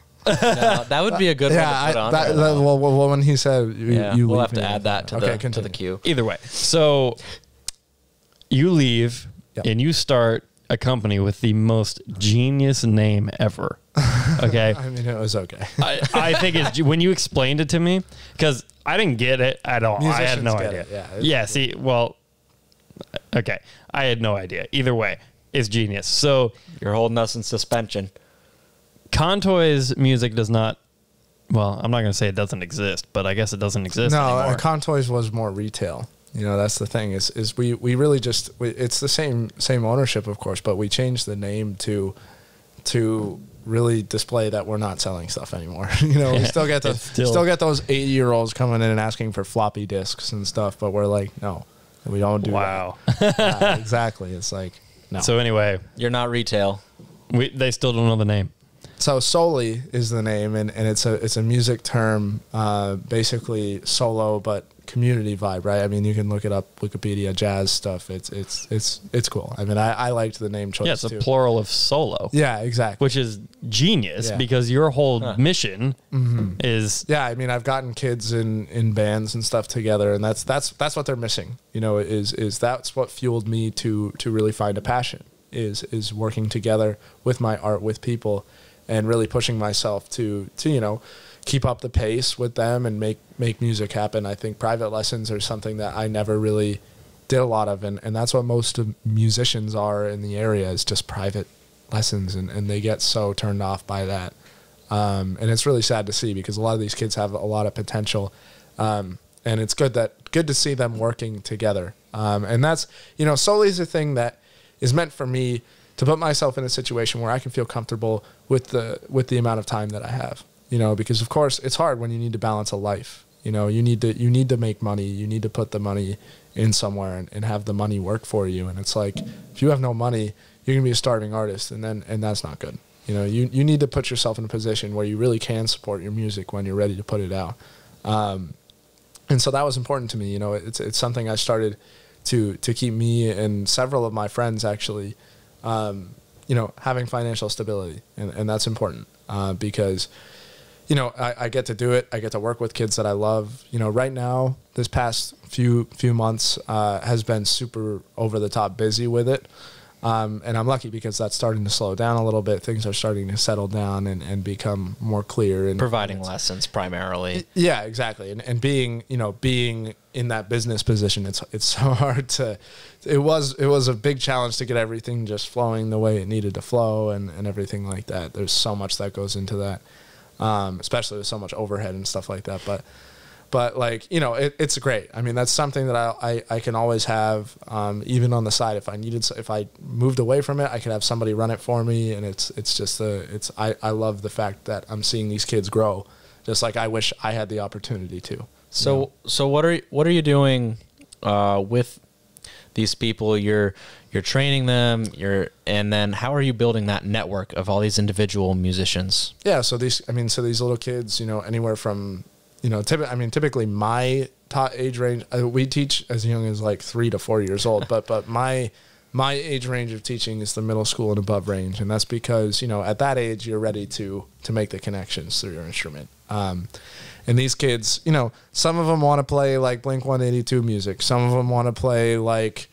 that would be a good one to put on. Well, when he said, "You," we'll leave have to me. add that to the queue. Either way, so you leave and you start a company with the most genius name ever. Okay. I mean, it was okay. I think it's when you explained it to me, because I didn't get it at all. Musicians I had no get idea. it. Yeah. See, well, okay. I had no idea. Either way, it's genius. So You're holding us in suspension. Contois music does not. Well, I'm not going to say it doesn't exist, but I guess it doesn't exist anymore. Contois was more retail. You know, that's the thing is we really just it's the same ownership, of course, but we changed the name to really display that we're not selling stuff anymore. We still get still get those 80-year-olds coming in and asking for floppy disks and stuff, but we're like, no, we don't do wow. that. Yeah, exactly. It's like, no. So anyway, You're not retail. they still don't know the name. So Soli is the name, and it's a music term, basically solo but community vibe, right? I mean, you can look it up, Wikipedia, jazz stuff. It's cool. I mean, I liked the name choice. Yeah, it's too. a plural of solo. Yeah, exactly. Which is genius Yeah. because your whole mission is Yeah, I mean, I've gotten kids in bands and stuff together, and that's what they're missing. Is that's what fueled me to really find a passion. Is working together with my art with people, and really pushing myself to keep up the pace with them and make music happen. I think private lessons are something that I never really did a lot of, and that's what most of musicians are in the area, is just private lessons, and they get so turned off by that. And it's really sad to see, because a lot of these kids have a lot of potential, and it's good to see them working together. And that's, Soli is a thing that is meant for me to put myself in a situation where I can feel comfortable with the amount of time that I have. Because of course it's hard when you need to balance a life. You need to make money. You need to put the money in somewhere and have the money work for you. And it's like, if you have no money, you're gonna be a starving artist, and that's not good. You need to put yourself in a position where you really can support your music when you're ready to put it out. And so that was important to me. It's something I started to keep me and several of my friends actually, having financial stability, and that's important because. I get to do it. I get to work with kids that I love. Right now, this past few months has been super over the top busy with it. And I'm lucky because that's starting to slow down a little bit. Things are starting to settle down and become more clear. And Providing lessons primarily. Yeah, exactly. And being in that business position, it's so hard to. It was a big challenge to get everything just flowing the way it needed to flow and everything like that. There's so much that goes into that. Especially with so much overhead and stuff like that. But like, it's great. I mean, that's something that I can always have, even on the side. If I moved away from it, I could have somebody run it for me. And I love the fact that I'm seeing these kids grow, just like I wish I had the opportunity to. So what are you doing, with these people? You're training them, and then how are you building that network of all these individual musicians? Yeah. So these little kids, anywhere from, typically my top age range, we teach as young as like 3 to 4 years old, but my age range of teaching is the middle school and above range. And that's because, at that age, you're ready to make the connections through your instrument. And these kids, some of them want to play like Blink-182 music. Some of them want to play like,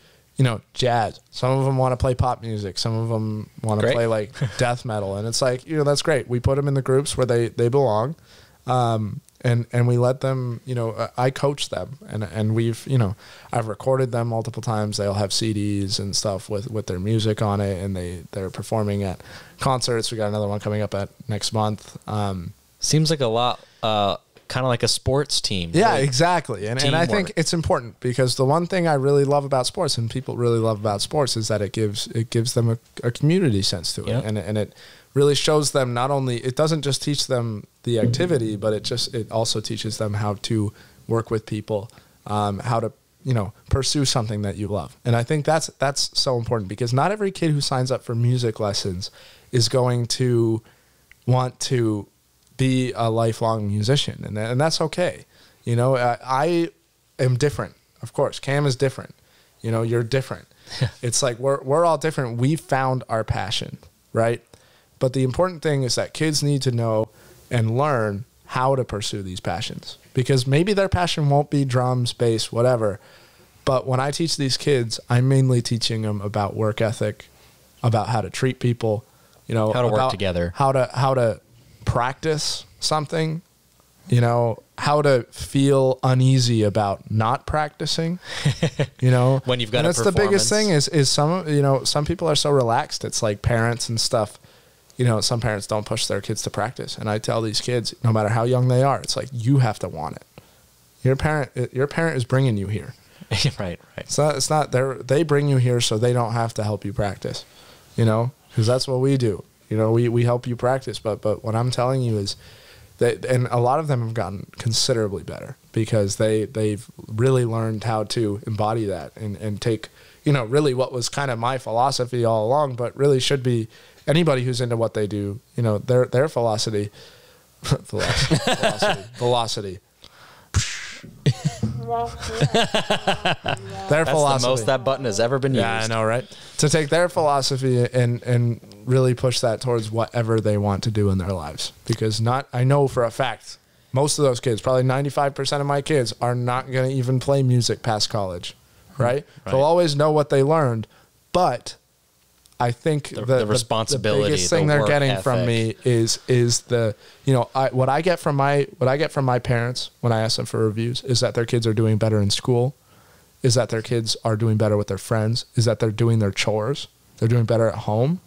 jazz. Some of them want to play pop music. Some of them want to play like death metal. And it's like, that's great. We put them in the groups where they belong. And we let them, I coach them, and we've, I've recorded them multiple times. They'll have CDs and stuff with their music on it, and they're performing at concerts. We got another one coming up at next month. Seems like a lot, kind of like a sports team. Yeah, really. exactly. And I think it's important, because the one thing I really love about sports, and people really love about sports, is that it gives them a community sense to it. Yep. And it really shows them, not only, it doesn't just teach them the activity, but it also teaches them how to work with people, how to, pursue something that you love. And I think that's so important, because not every kid who signs up for music lessons is going to want to be a lifelong musician, and that's okay. I am different. Of course, Cam is different. You're different. It's like we're all different. We found our passion, right? But the important thing is that kids need to know and learn how to pursue these passions, because maybe their passion won't be drums, bass, whatever. But when I teach these kids, I'm mainly teaching them about work ethic, about how to treat people, how to work together, how to practice something, how to feel uneasy about not practicing, when you've got and that's the biggest thing is some people are so relaxed. It's like parents and stuff, some parents don't push their kids to practice. And I tell these kids, no matter how young they are, it's like, you have to want it. Your parent is bringing you here. Right. So they bring you here so they don't have to help you practice, because that's what we do. You know, we help you practice, but what I'm telling you is that, and a lot of them have gotten considerably better because they've really learned how to embody that and take, you know, really what was kind of my philosophy all along, but really should be anybody who's into what they do, you know, their velocity. Their That's philosophy. the most that button has ever been used. Yeah, I know, right? To take their philosophy and really push that towards whatever they want to do in their lives. Because I know for a fact, most of those kids, probably 95% of my kids, are not going to even play music past college, right? They'll always know what they learned, but I think the responsibility, the biggest thing the they're work getting ethic. from me is the, you know, what I get from my parents when I ask them for reviews is that their kids are doing better in school, is that their kids are doing better with their friends, is that they're doing their chores, they're doing better at home,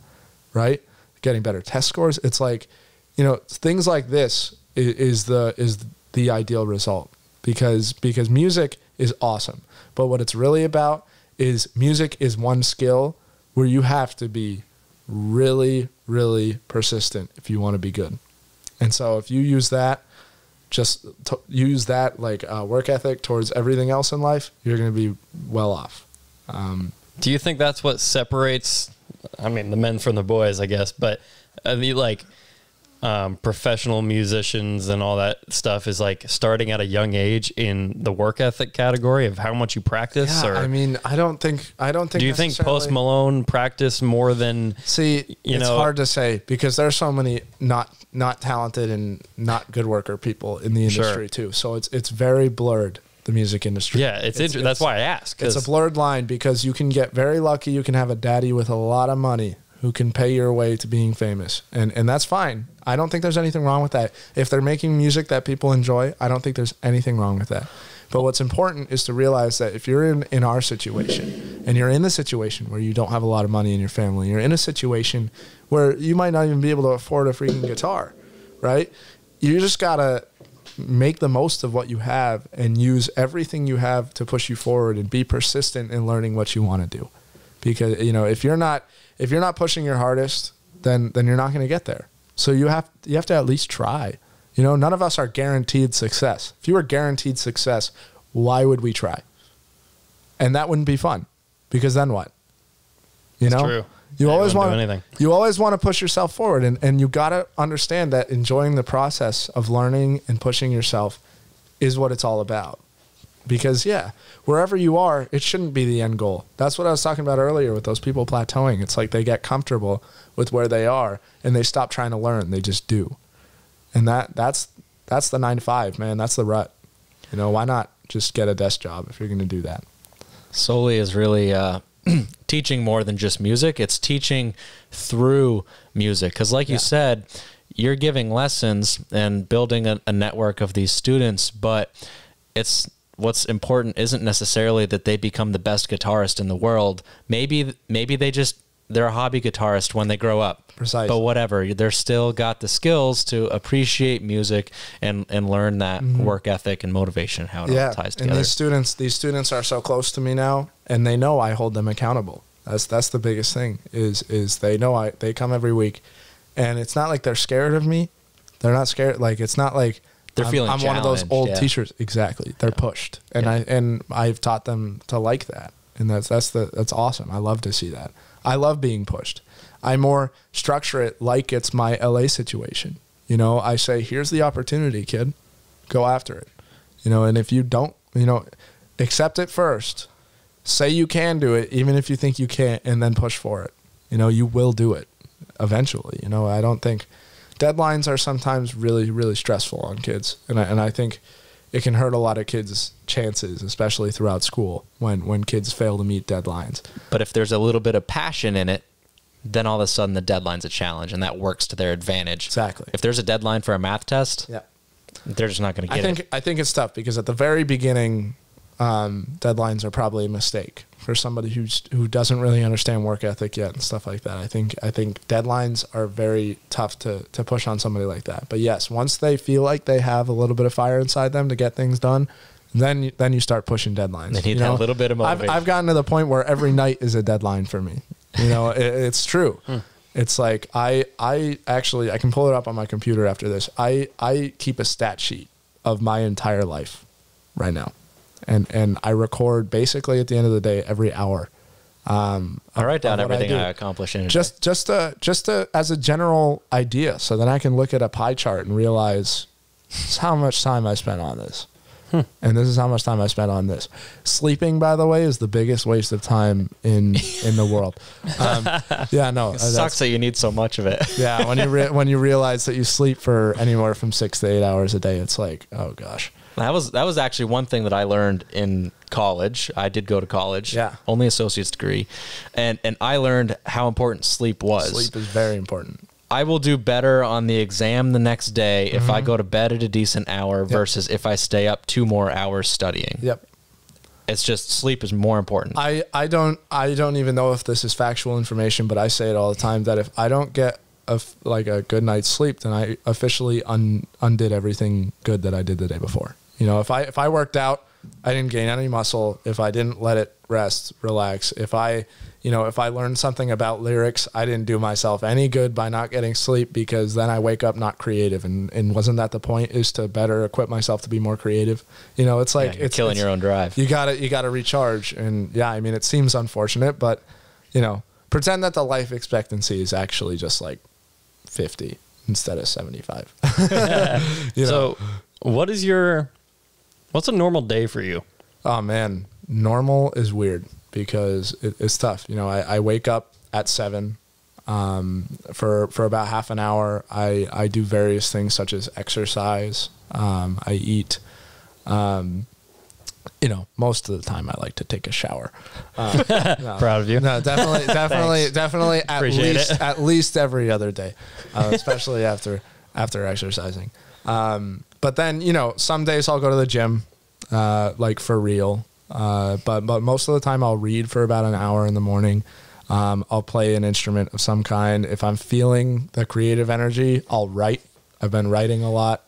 right? Getting better test scores. It's like, you know, things like this is the ideal result because music is awesome, but what it's really about is music is one skill where you have to be really, really persistent if you want to be good. And so if you use that, use that like work ethic towards everything else in life, you're going to be well off. Do you think that's what separates, I mean, the men from the boys, I guess, but professional musicians and all that stuff is like starting at a young age in the work ethic category of how much you practice? Yeah, or I mean, I don't think. Do you think Post Malone practiced more than? See, it's hard to say because there's so many not talented and not good worker people in the industry too. So it's very blurred, the music industry. Yeah, that's why I ask. It's a blurred line because you can get very lucky. You can have a daddy with a lot of money who can pay your way to being famous. And that's fine. I don't think there's anything wrong with that. If they're making music that people enjoy, I don't think there's anything wrong with that. But what's important is to realize that if you're in our situation and you're in the situation where you don't have a lot of money in your family, you're in a situation where you might not even be able to afford a freaking guitar, right? You just got to make the most of what you have and use everything you have to push you forward and be persistent in learning what you want to do. Because, you know, if you're not pushing your hardest, then you're not going to get there. So you have to at least try. You know, none of us are guaranteed success. If you were guaranteed success, why would we try? And that wouldn't be fun because then what? You know, true. You always want to push yourself forward and you got to understand that enjoying the process of learning and pushing yourself is what it's all about. Because, yeah, wherever you are, it shouldn't be the end goal. That's what I was talking about earlier with those people plateauing. It's like they get comfortable with where they are and they stop trying to learn. They just do. And that's the 9 to 5, man. That's the rut. You know, why not just get a desk job if you're going to do that? Soli is really teaching more than just music. It's teaching through music. Because like you said, you're giving lessons and building a network of these students, but what's important isn't necessarily that they become the best guitarist in the world. Maybe they're a hobby guitarist when they grow up. Precisely. But whatever, they're still got the skills to appreciate music and learn that work ethic and motivation, how it all ties together. And these students are so close to me now, and they know I hold them accountable. That's the biggest thing is they know they come every week, and it's not like they're scared of me. They're not scared. Like it's not like they're feeling I'm one of those old challenged, teachers. Exactly. They're pushed. And I've taught them to like that. And that's awesome. I love to see that. I love being pushed. I more structure it like it's my LA situation. You know, I say, here's the opportunity, kid. Go after it. You know, and if you don't, you know, accept it first. Say you can do it, even if you think you can't, and then push for it. You know, you will do it eventually. You know, I don't think deadlines are sometimes really, really stressful on kids. And I think it can hurt a lot of kids' chances, especially throughout school, when kids fail to meet deadlines. But if there's a little bit of passion in it, then all of a sudden the deadline's a challenge, and that works to their advantage. Exactly. If there's a deadline for a math test, they're just not going to get it. I think it's tough because at the very beginning, deadlines are probably a mistake for somebody who doesn't really understand work ethic yet and stuff like that. I think deadlines are very tough to push on somebody like that. But yes, once they feel like they have a little bit of fire inside them to get things done, then you start pushing deadlines. They need a little bit of motivation. I've gotten to the point where every night is a deadline for me. You know, it's true. It's like I actually I can pull it up on my computer after this. I keep a stat sheet of my entire life right now, and I record basically at the end of the day every hour. I write down everything I accomplish in a day. Just as a general idea, so then I can look at a pie chart and realize this is how much time I spent on this. And this is how much time I spent on this. Sleeping, by the way, is the biggest waste of time in the world. Yeah, no, it sucks that you need so much of it. Yeah, when you realize that you sleep for anywhere from 6 to 8 hours a day, it's like, oh gosh. That was actually one thing that I learned in college. I did go to college, only associate's degree, and I learned how important sleep was. Sleep is very important. I will do better on the exam the next day if I go to bed at a decent hour versus if I stay up 2 more hours studying. Yep. It's just sleep is more important. I don't even know if this is factual information, but I say it all the time that if I don't get a good night's sleep, then I officially undid everything good that I did the day before. You know, if I worked out, I didn't gain any muscle. If I didn't let it rest, relax. If I learned something about lyrics, I didn't do myself any good by not getting sleep, because then I wake up not creative. And wasn't that the point, is to better equip myself to be more creative? You know, it's like, it's killing your own drive. You gotta recharge. And yeah, I mean, it seems unfortunate, but you know, pretend that the life expectancy is actually just like 50 instead of 75. You know? So what's a normal day for you? Oh man, normal is weird because it's tough. You know, I wake up at 7. For about half an hour, I do various things such as exercise. I eat. You know, most of the time I like to take a shower. No, Proud of you. No, definitely at least every other day, especially after exercising. But then, you know, some days I'll go to the gym, like for real. But most of the time I'll read for about an hour in the morning. I'll play an instrument of some kind. If I'm feeling the creative energy, I'll write. I've been writing a lot.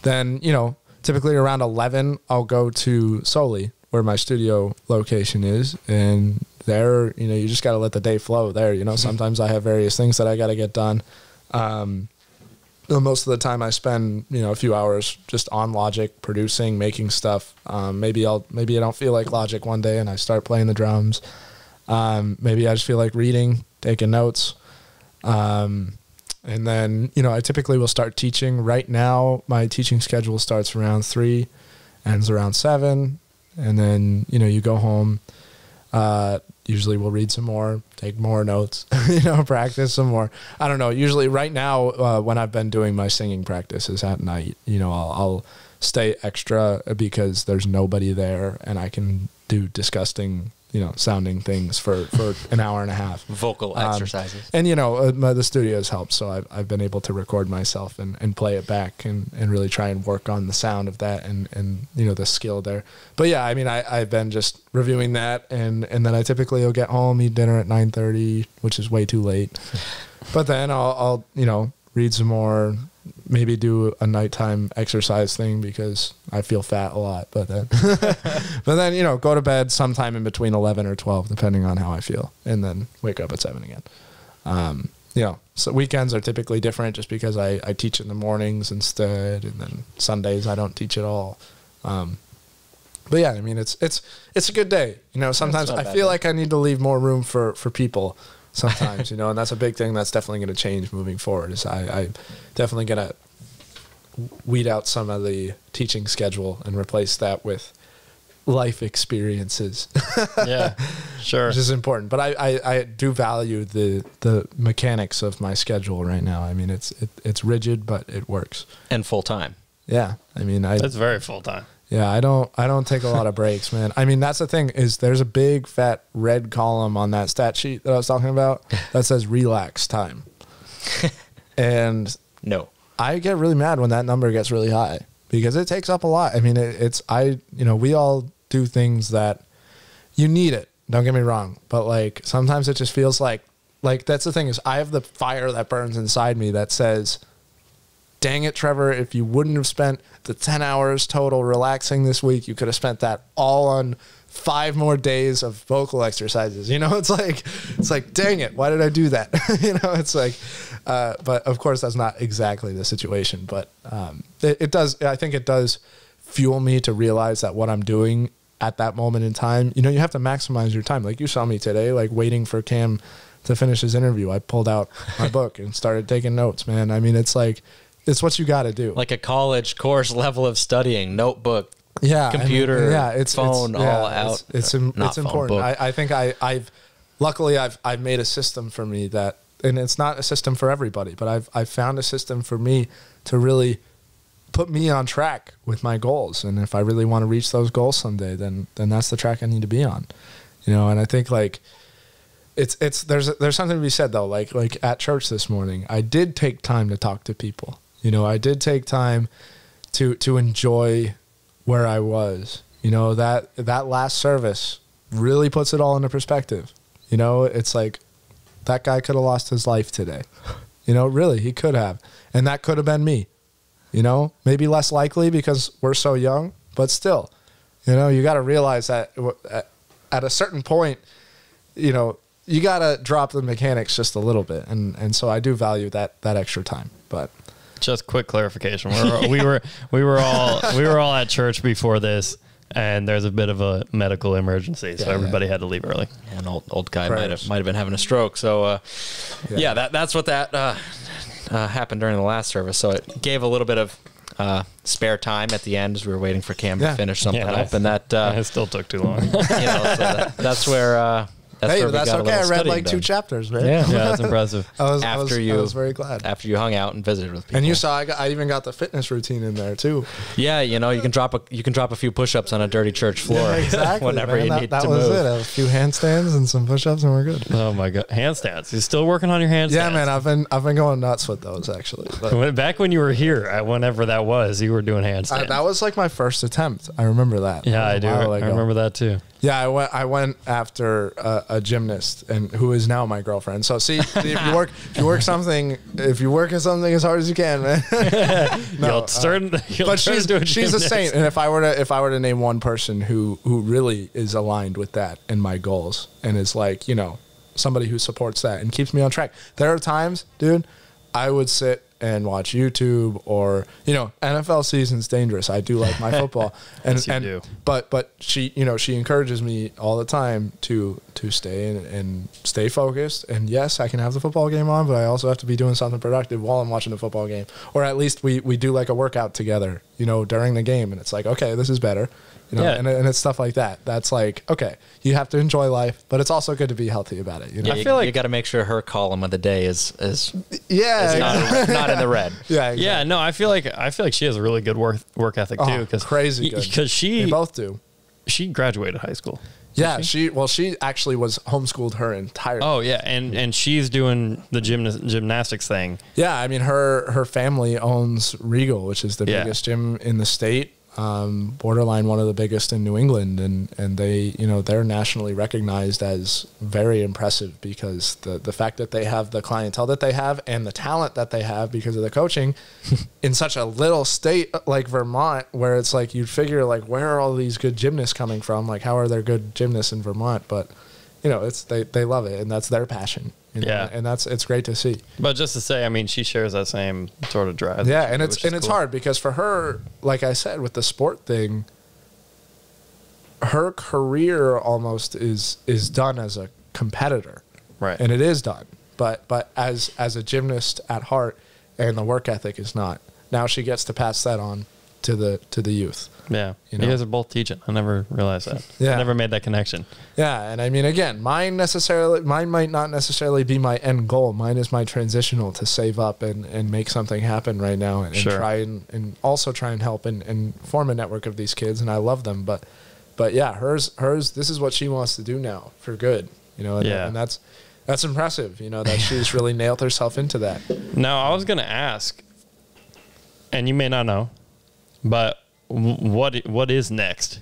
Then, you know, typically around 11, I'll go to Soli, where my studio location is. And there, you know, you just got to let the day flow there. You know, sometimes I have various things that I got to get done. Most of the time I spend, you know, a few hours just on Logic, producing, making stuff. Maybe I don't feel like Logic one day and I start playing the drums. Maybe I just feel like reading, taking notes. And then, you know, I typically will start teaching. Right now, my teaching schedule starts around 3, ends around 7. And then, you know, you go home. Usually we'll read some more, take more notes, you know, practice some more. I don't know. Usually right now, when I've been doing my singing practices at night, you know, I'll stay extra because there's nobody there and I can do disgusting, you know, sounding things for an hour and a half. Vocal exercises. And, you know, the studio's helped. So I've been able to record myself and play it back and really try and work on the sound of that and you know, the skill there. But yeah, I mean, I've been just reviewing that and then I typically will get home, eat dinner at 9:30, which is way too late. But then I'll, you know, read some more, maybe do a nighttime exercise thing because I feel fat a lot, but then, you know, go to bed sometime in between 11 or 12, depending on how I feel, and then wake up at 7 again. You know, so weekends are typically different just because I teach in the mornings instead, and then Sundays I don't teach at all. But yeah, I mean, it's a good day. You know, sometimes I feel like I need to leave more room for people sometimes, you know, and that's a big thing that's definitely going to change moving forward. Is I definitely going to weed out some of the teaching schedule and replace that with life experiences. Yeah, sure. Which is important. But I do value the mechanics of my schedule right now. I mean, it's rigid, but it works. And full time. Yeah. I mean, that's very full time. Yeah, I don't take a lot of breaks, man. I mean, that's the thing is there's a big fat red column on that stat sheet that I was talking about that says relax time. And no, I get really mad when that number gets really high because it takes up a lot. I mean, you know, we all do things that you need it. Don't get me wrong. But like, sometimes it just feels like that's the thing is I have the fire that burns inside me that says, dang it, Trevor, if you wouldn't have spent the 10 hours total relaxing this week, you could have spent that all on 5 more days of vocal exercises. You know, it's like, dang it, why did I do that? You know, it's like, but of course that's not exactly the situation, but it does, I think it does fuel me to realize that what I'm doing at that moment in time, you know, you have to maximize your time. Like you saw me today, like waiting for Cam to finish his interview. I pulled out my book and started taking notes, man. I mean, it's like, it's what you got to do. Like a college course level of studying, notebook, computer, it's phone, all out. It's important. I think I've luckily I've made a system for me that, and it's not a system for everybody, but I've found a system for me to really put me on track with my goals. And if I really want to reach those goals someday, then that's the track I need to be on, you know? And I think like there's something to be said though. Like at church this morning, I did take time to talk to people, you know, I did take time to enjoy where I was, you know, that last service really puts it all into perspective. You know, it's like that guy could have lost his life today, you know, really, he could have, and that could have been me. You know, maybe less likely because we're so young, but still, you know, you got to realize that at a certain point, you know, you got to drop the mechanics just a little bit. And so I do value that extra time, but just quick clarification. We were all at church before this, and there's a bit of a medical emergency. So everybody had to leave early. Yeah, an old guy might have been having a stroke. So that's what that, happened during the last service, so it gave a little bit of spare time at the end as we were waiting for Cam to finish something up, and that it still took too long. You know, so that's where. That's okay. I read like 2 chapters, man. Yeah, that's impressive. I was very glad after you hung out and visited with people. And you saw I even got the fitness routine in there too. Yeah, you know, you can drop a few push-ups on a dirty church floor. Yeah, exactly. Whenever you need to move. That was it. A few handstands and some push-ups, and we're good. Oh my god, handstands! You're still working on your handstands? Yeah, man. I've been going nuts with those actually. But back when you were here, whenever that was, you were doing handstands. That was like my first attempt. I remember that. Yeah, I do. I remember that too. Yeah, I went after a gymnast, and who is now my girlfriend. So see, if you work at something as hard as you can, man. But she's a saint. And if I were to name one person who really is aligned with that and my goals, and is like, you know, somebody who supports that and keeps me on track. There are times, dude, I would sit and watch YouTube, or, you know, NFL season's dangerous. I do like my football, and yes, you do. But she, you know, she encourages me all the time to stay and stay focused. And yes, I can have the football game on, but I also have to be doing something productive while I'm watching the football game, or at least we do like a workout together, you know, during the game, and it's like, okay, this is better. You know, and it's stuff like that. That's like, okay, you have to enjoy life, but it's also good to be healthy about it. You know? Yeah, I feel like you got to make sure her column of the day is not in the red. Yeah, exactly. Yeah. No, I feel like she has a really good work ethic too. Because crazy good. Because they both do. She graduated high school. Yeah, she actually was homeschooled her entire. Oh yeah, and she's doing the gymnastics thing. Yeah, I mean her family owns Regal, which is the biggest gym in the state. Borderline one of the biggest in New England, and they, you know, they're nationally recognized as very impressive because the fact that they have the clientele that they have and the talent that they have because of the coaching in such a little state like Vermont, where it's like you'd figure like, where are all these good gymnasts coming from? Like, how are there good gymnasts in Vermont? But you know, it's they love it, and that's their passion. You know? Yeah, and it's great to see. But just to say, I mean, she shares that same sort of drive. Yeah, and it's cool. Hard because for her, like I said, with the sport thing, her career almost is done as a competitor, right? And it is done, but as a gymnast at heart, and the work ethic is not. Now she gets to pass that on to the youth. Yeah, you know? You guys are both teaching. I never realized that. Yeah, I never made that connection. Yeah, and I mean, again, mine might not necessarily be my end goal. Mine is my transitional to save up and make something happen right now, and try and also try and help and form a network of these kids. And I love them, but yeah, hers. This is what she wants to do now for good. You know, and that's impressive. You know, that she's really nailed herself into that. Now, I was gonna ask, and you may not know, but what is next?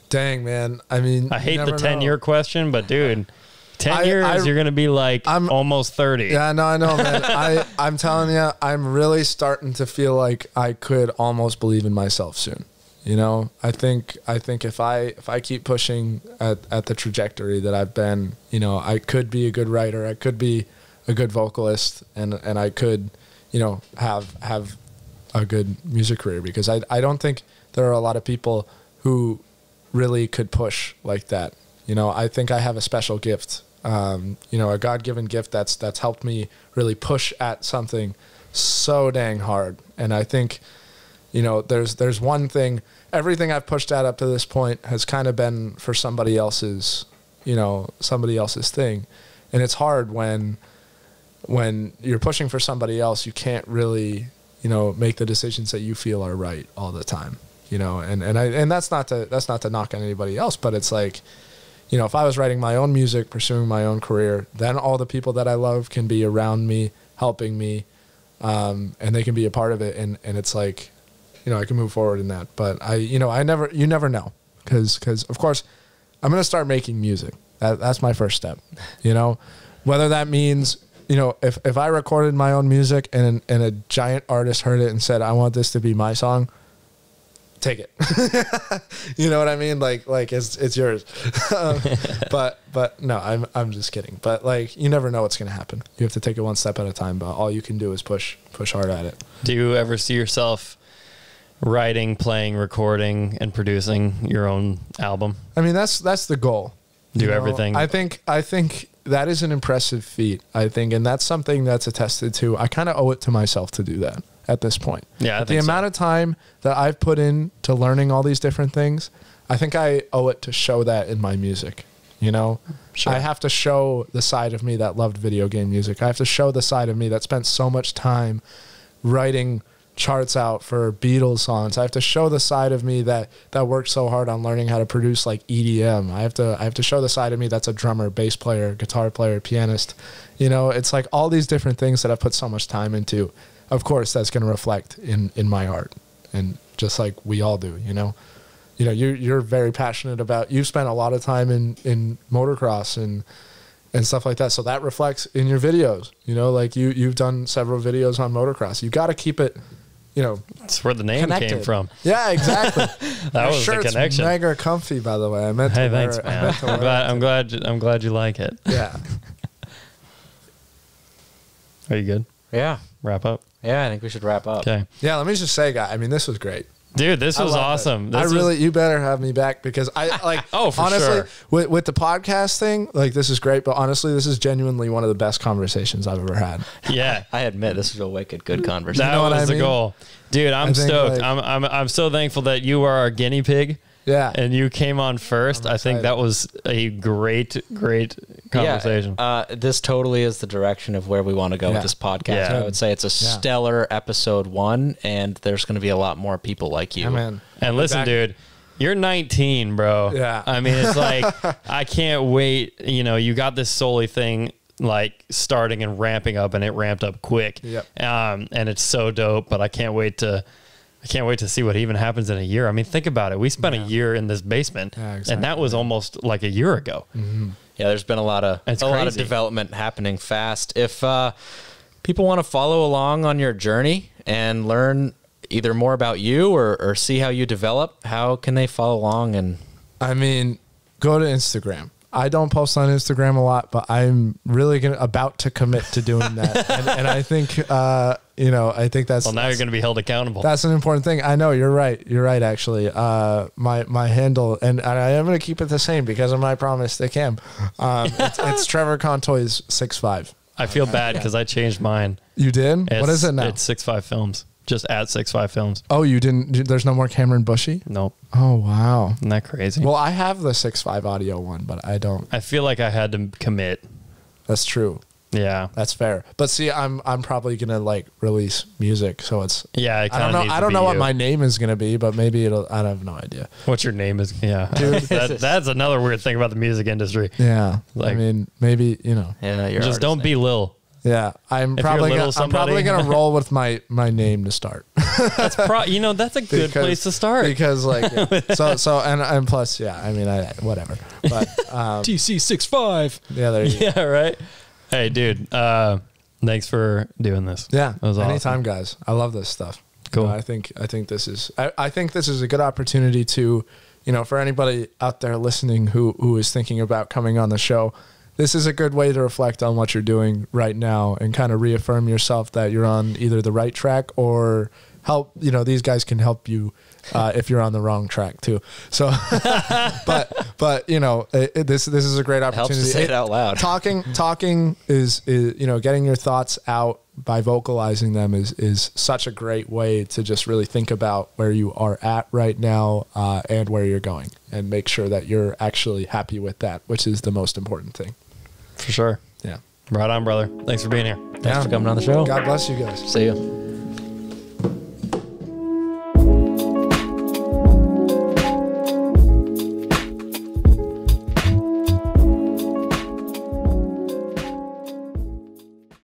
Dang, man. I mean, I hate the 10-year question, but dude, 10 years, you're going to be like almost 30. Yeah, no, I know, man. I'm telling you, I'm really starting to feel like I could almost believe in myself soon. You know, I think if I keep pushing at the trajectory that I've been, you know, I could be a good writer, I could be a good vocalist, and I could, you know, have a good music career, because I don't think there are a lot of people who really could push like that. You know, I think I have a special gift, you know, a God-given gift that's helped me really push at something so dang hard. And I think, you know, there's one thing, everything I've pushed at up to this point has kind of been for somebody else's, you know, somebody else's thing. And it's hard when you're pushing for somebody else, you can't really, you know, make the decisions that you feel are right all the time, you know, and that's not to knock on anybody else, but it's like, you know, if I was writing my own music, pursuing my own career, then all the people that I love can be around me, helping me, and they can be a part of it. And it's like, you know, I can move forward in that. But you never know. Cause of course I'm going to start making music. That's my first step, you know, whether that means, you know, if I recorded my own music and a giant artist heard it and said, I want this to be my song, take it. You know what I mean? Like it's yours. But no, I'm just kidding. But like, you never know what's going to happen. You have to take it one step at a time, but all you can do is push hard at it. Do you ever see yourself writing, playing, recording, and producing your own album? I mean, that's the goal. Do everything. I think that is an impressive feat, I think, and that's something that's attested to. I kind of owe it to myself to do that at this point. Yeah, the amount of time that I've put into learning all these different things, I think I owe it to show that in my music. You know, Sure. I have to show the side of me that loved video game music. I have to show the side of me that spent so much time writing charts out for Beatles songs. I have to show the side of me that worked so hard on learning how to produce like EDM. I have to show the side of me that's a drummer, bass player, guitar player, pianist. You know, it's like all these different things that I've put so much time into. Of course, that's going to reflect in my art, and just like we all do. You know, you're very passionate about. You've spent a lot of time in motocross and stuff like that, so that reflects in your videos. You know, like you've done several videos on motocross. You got to keep it. You know, that's where the name connected. came from. Yeah, exactly. That was the connection. Mega comfy, by the way. I meant to Hey, wear thanks, it. man. I'm glad you like it. Yeah. Are you good? Yeah. Wrap up. Yeah, I think we should wrap up. Okay. Yeah, let me just say, guy, I mean, this was great. Dude, this was awesome. You better have me back, because I like, oh, for honestly, sure. with the podcast thing, like, this is great, but honestly, this is genuinely one of the best conversations I've ever had. Yeah. I admit, this was a wicked good conversation. That was the goal. Dude, I'm stoked. Like, I'm so thankful that you are our guinea pig. Yeah. And you came on first. I think that was a great conversation. Yeah, this totally is the direction of where we want to go with this podcast. Yeah. I would say it's a stellar episode 1, and there's going to be a lot more people like you. Yeah, man. And listen, dude, you're 19, bro. Yeah. I mean, it's like, I can't wait. You know, you got this Soli thing like starting and ramping up, and it ramped up quick. Yep. And it's so dope, but I can't wait to see what even happens in a year. I mean, think about it. We spent a year in this basement, and that was almost like a year ago. Mm-hmm. Yeah, there's been a lot of development happening fast. If people want to follow along on your journey and learn either more about you or see how you develop, how can they follow along? And I mean, go to Instagram. I don't post on Instagram a lot, but I'm really about to commit to doing that. and I think, I think that's... Well, now you're going to be held accountable. That's an important thing. I know, you're right. You're right, actually. My handle, and I am going to keep it the same because of my promise to Cam. It's Trevor Contois 65. I feel bad because I changed mine. You did? What is it now? It's 65 Films. Just at 65 Films. Oh, you didn't? There's no more Cameron Bushy? Nope. Oh, wow. Isn't that crazy? Well, I have the 65 audio one, but I don't. I feel like I had to commit. That's true. Yeah. That's fair. But see, I'm probably going to like release music. So it's, yeah, it I don't know what my name is going to be, but maybe I have no idea. What your name is. Yeah. Dude, that's another weird thing about the music industry. Yeah. Like, I mean, maybe, Yeah. You're just don't be Lil. Yeah, I'm probably gonna roll with my name to start. That's that's a good place to start, because like and plus I mean whatever, but TC65. Yeah, there you go. Yeah, right. Hey, dude, thanks for doing this. Yeah, that was awesome. Anytime, guys. I love this stuff. Cool. I think this is a good opportunity to, for anybody out there listening who is thinking about coming on the show. This is a good way to reflect on what you're doing right now and kind of reaffirm yourself that you're on either the right track or help. These guys can help you if you're on the wrong track too. So, but this is a great opportunity. Helps to say it out loud. Talking is getting your thoughts out by vocalizing them is such a great way to just really think about where you are at right now and where you're going, and make sure that you're actually happy with that, which is the most important thing. For sure. Yeah. Right on, brother. Thanks for being here. Thanks for coming on the show. God bless you guys. See you.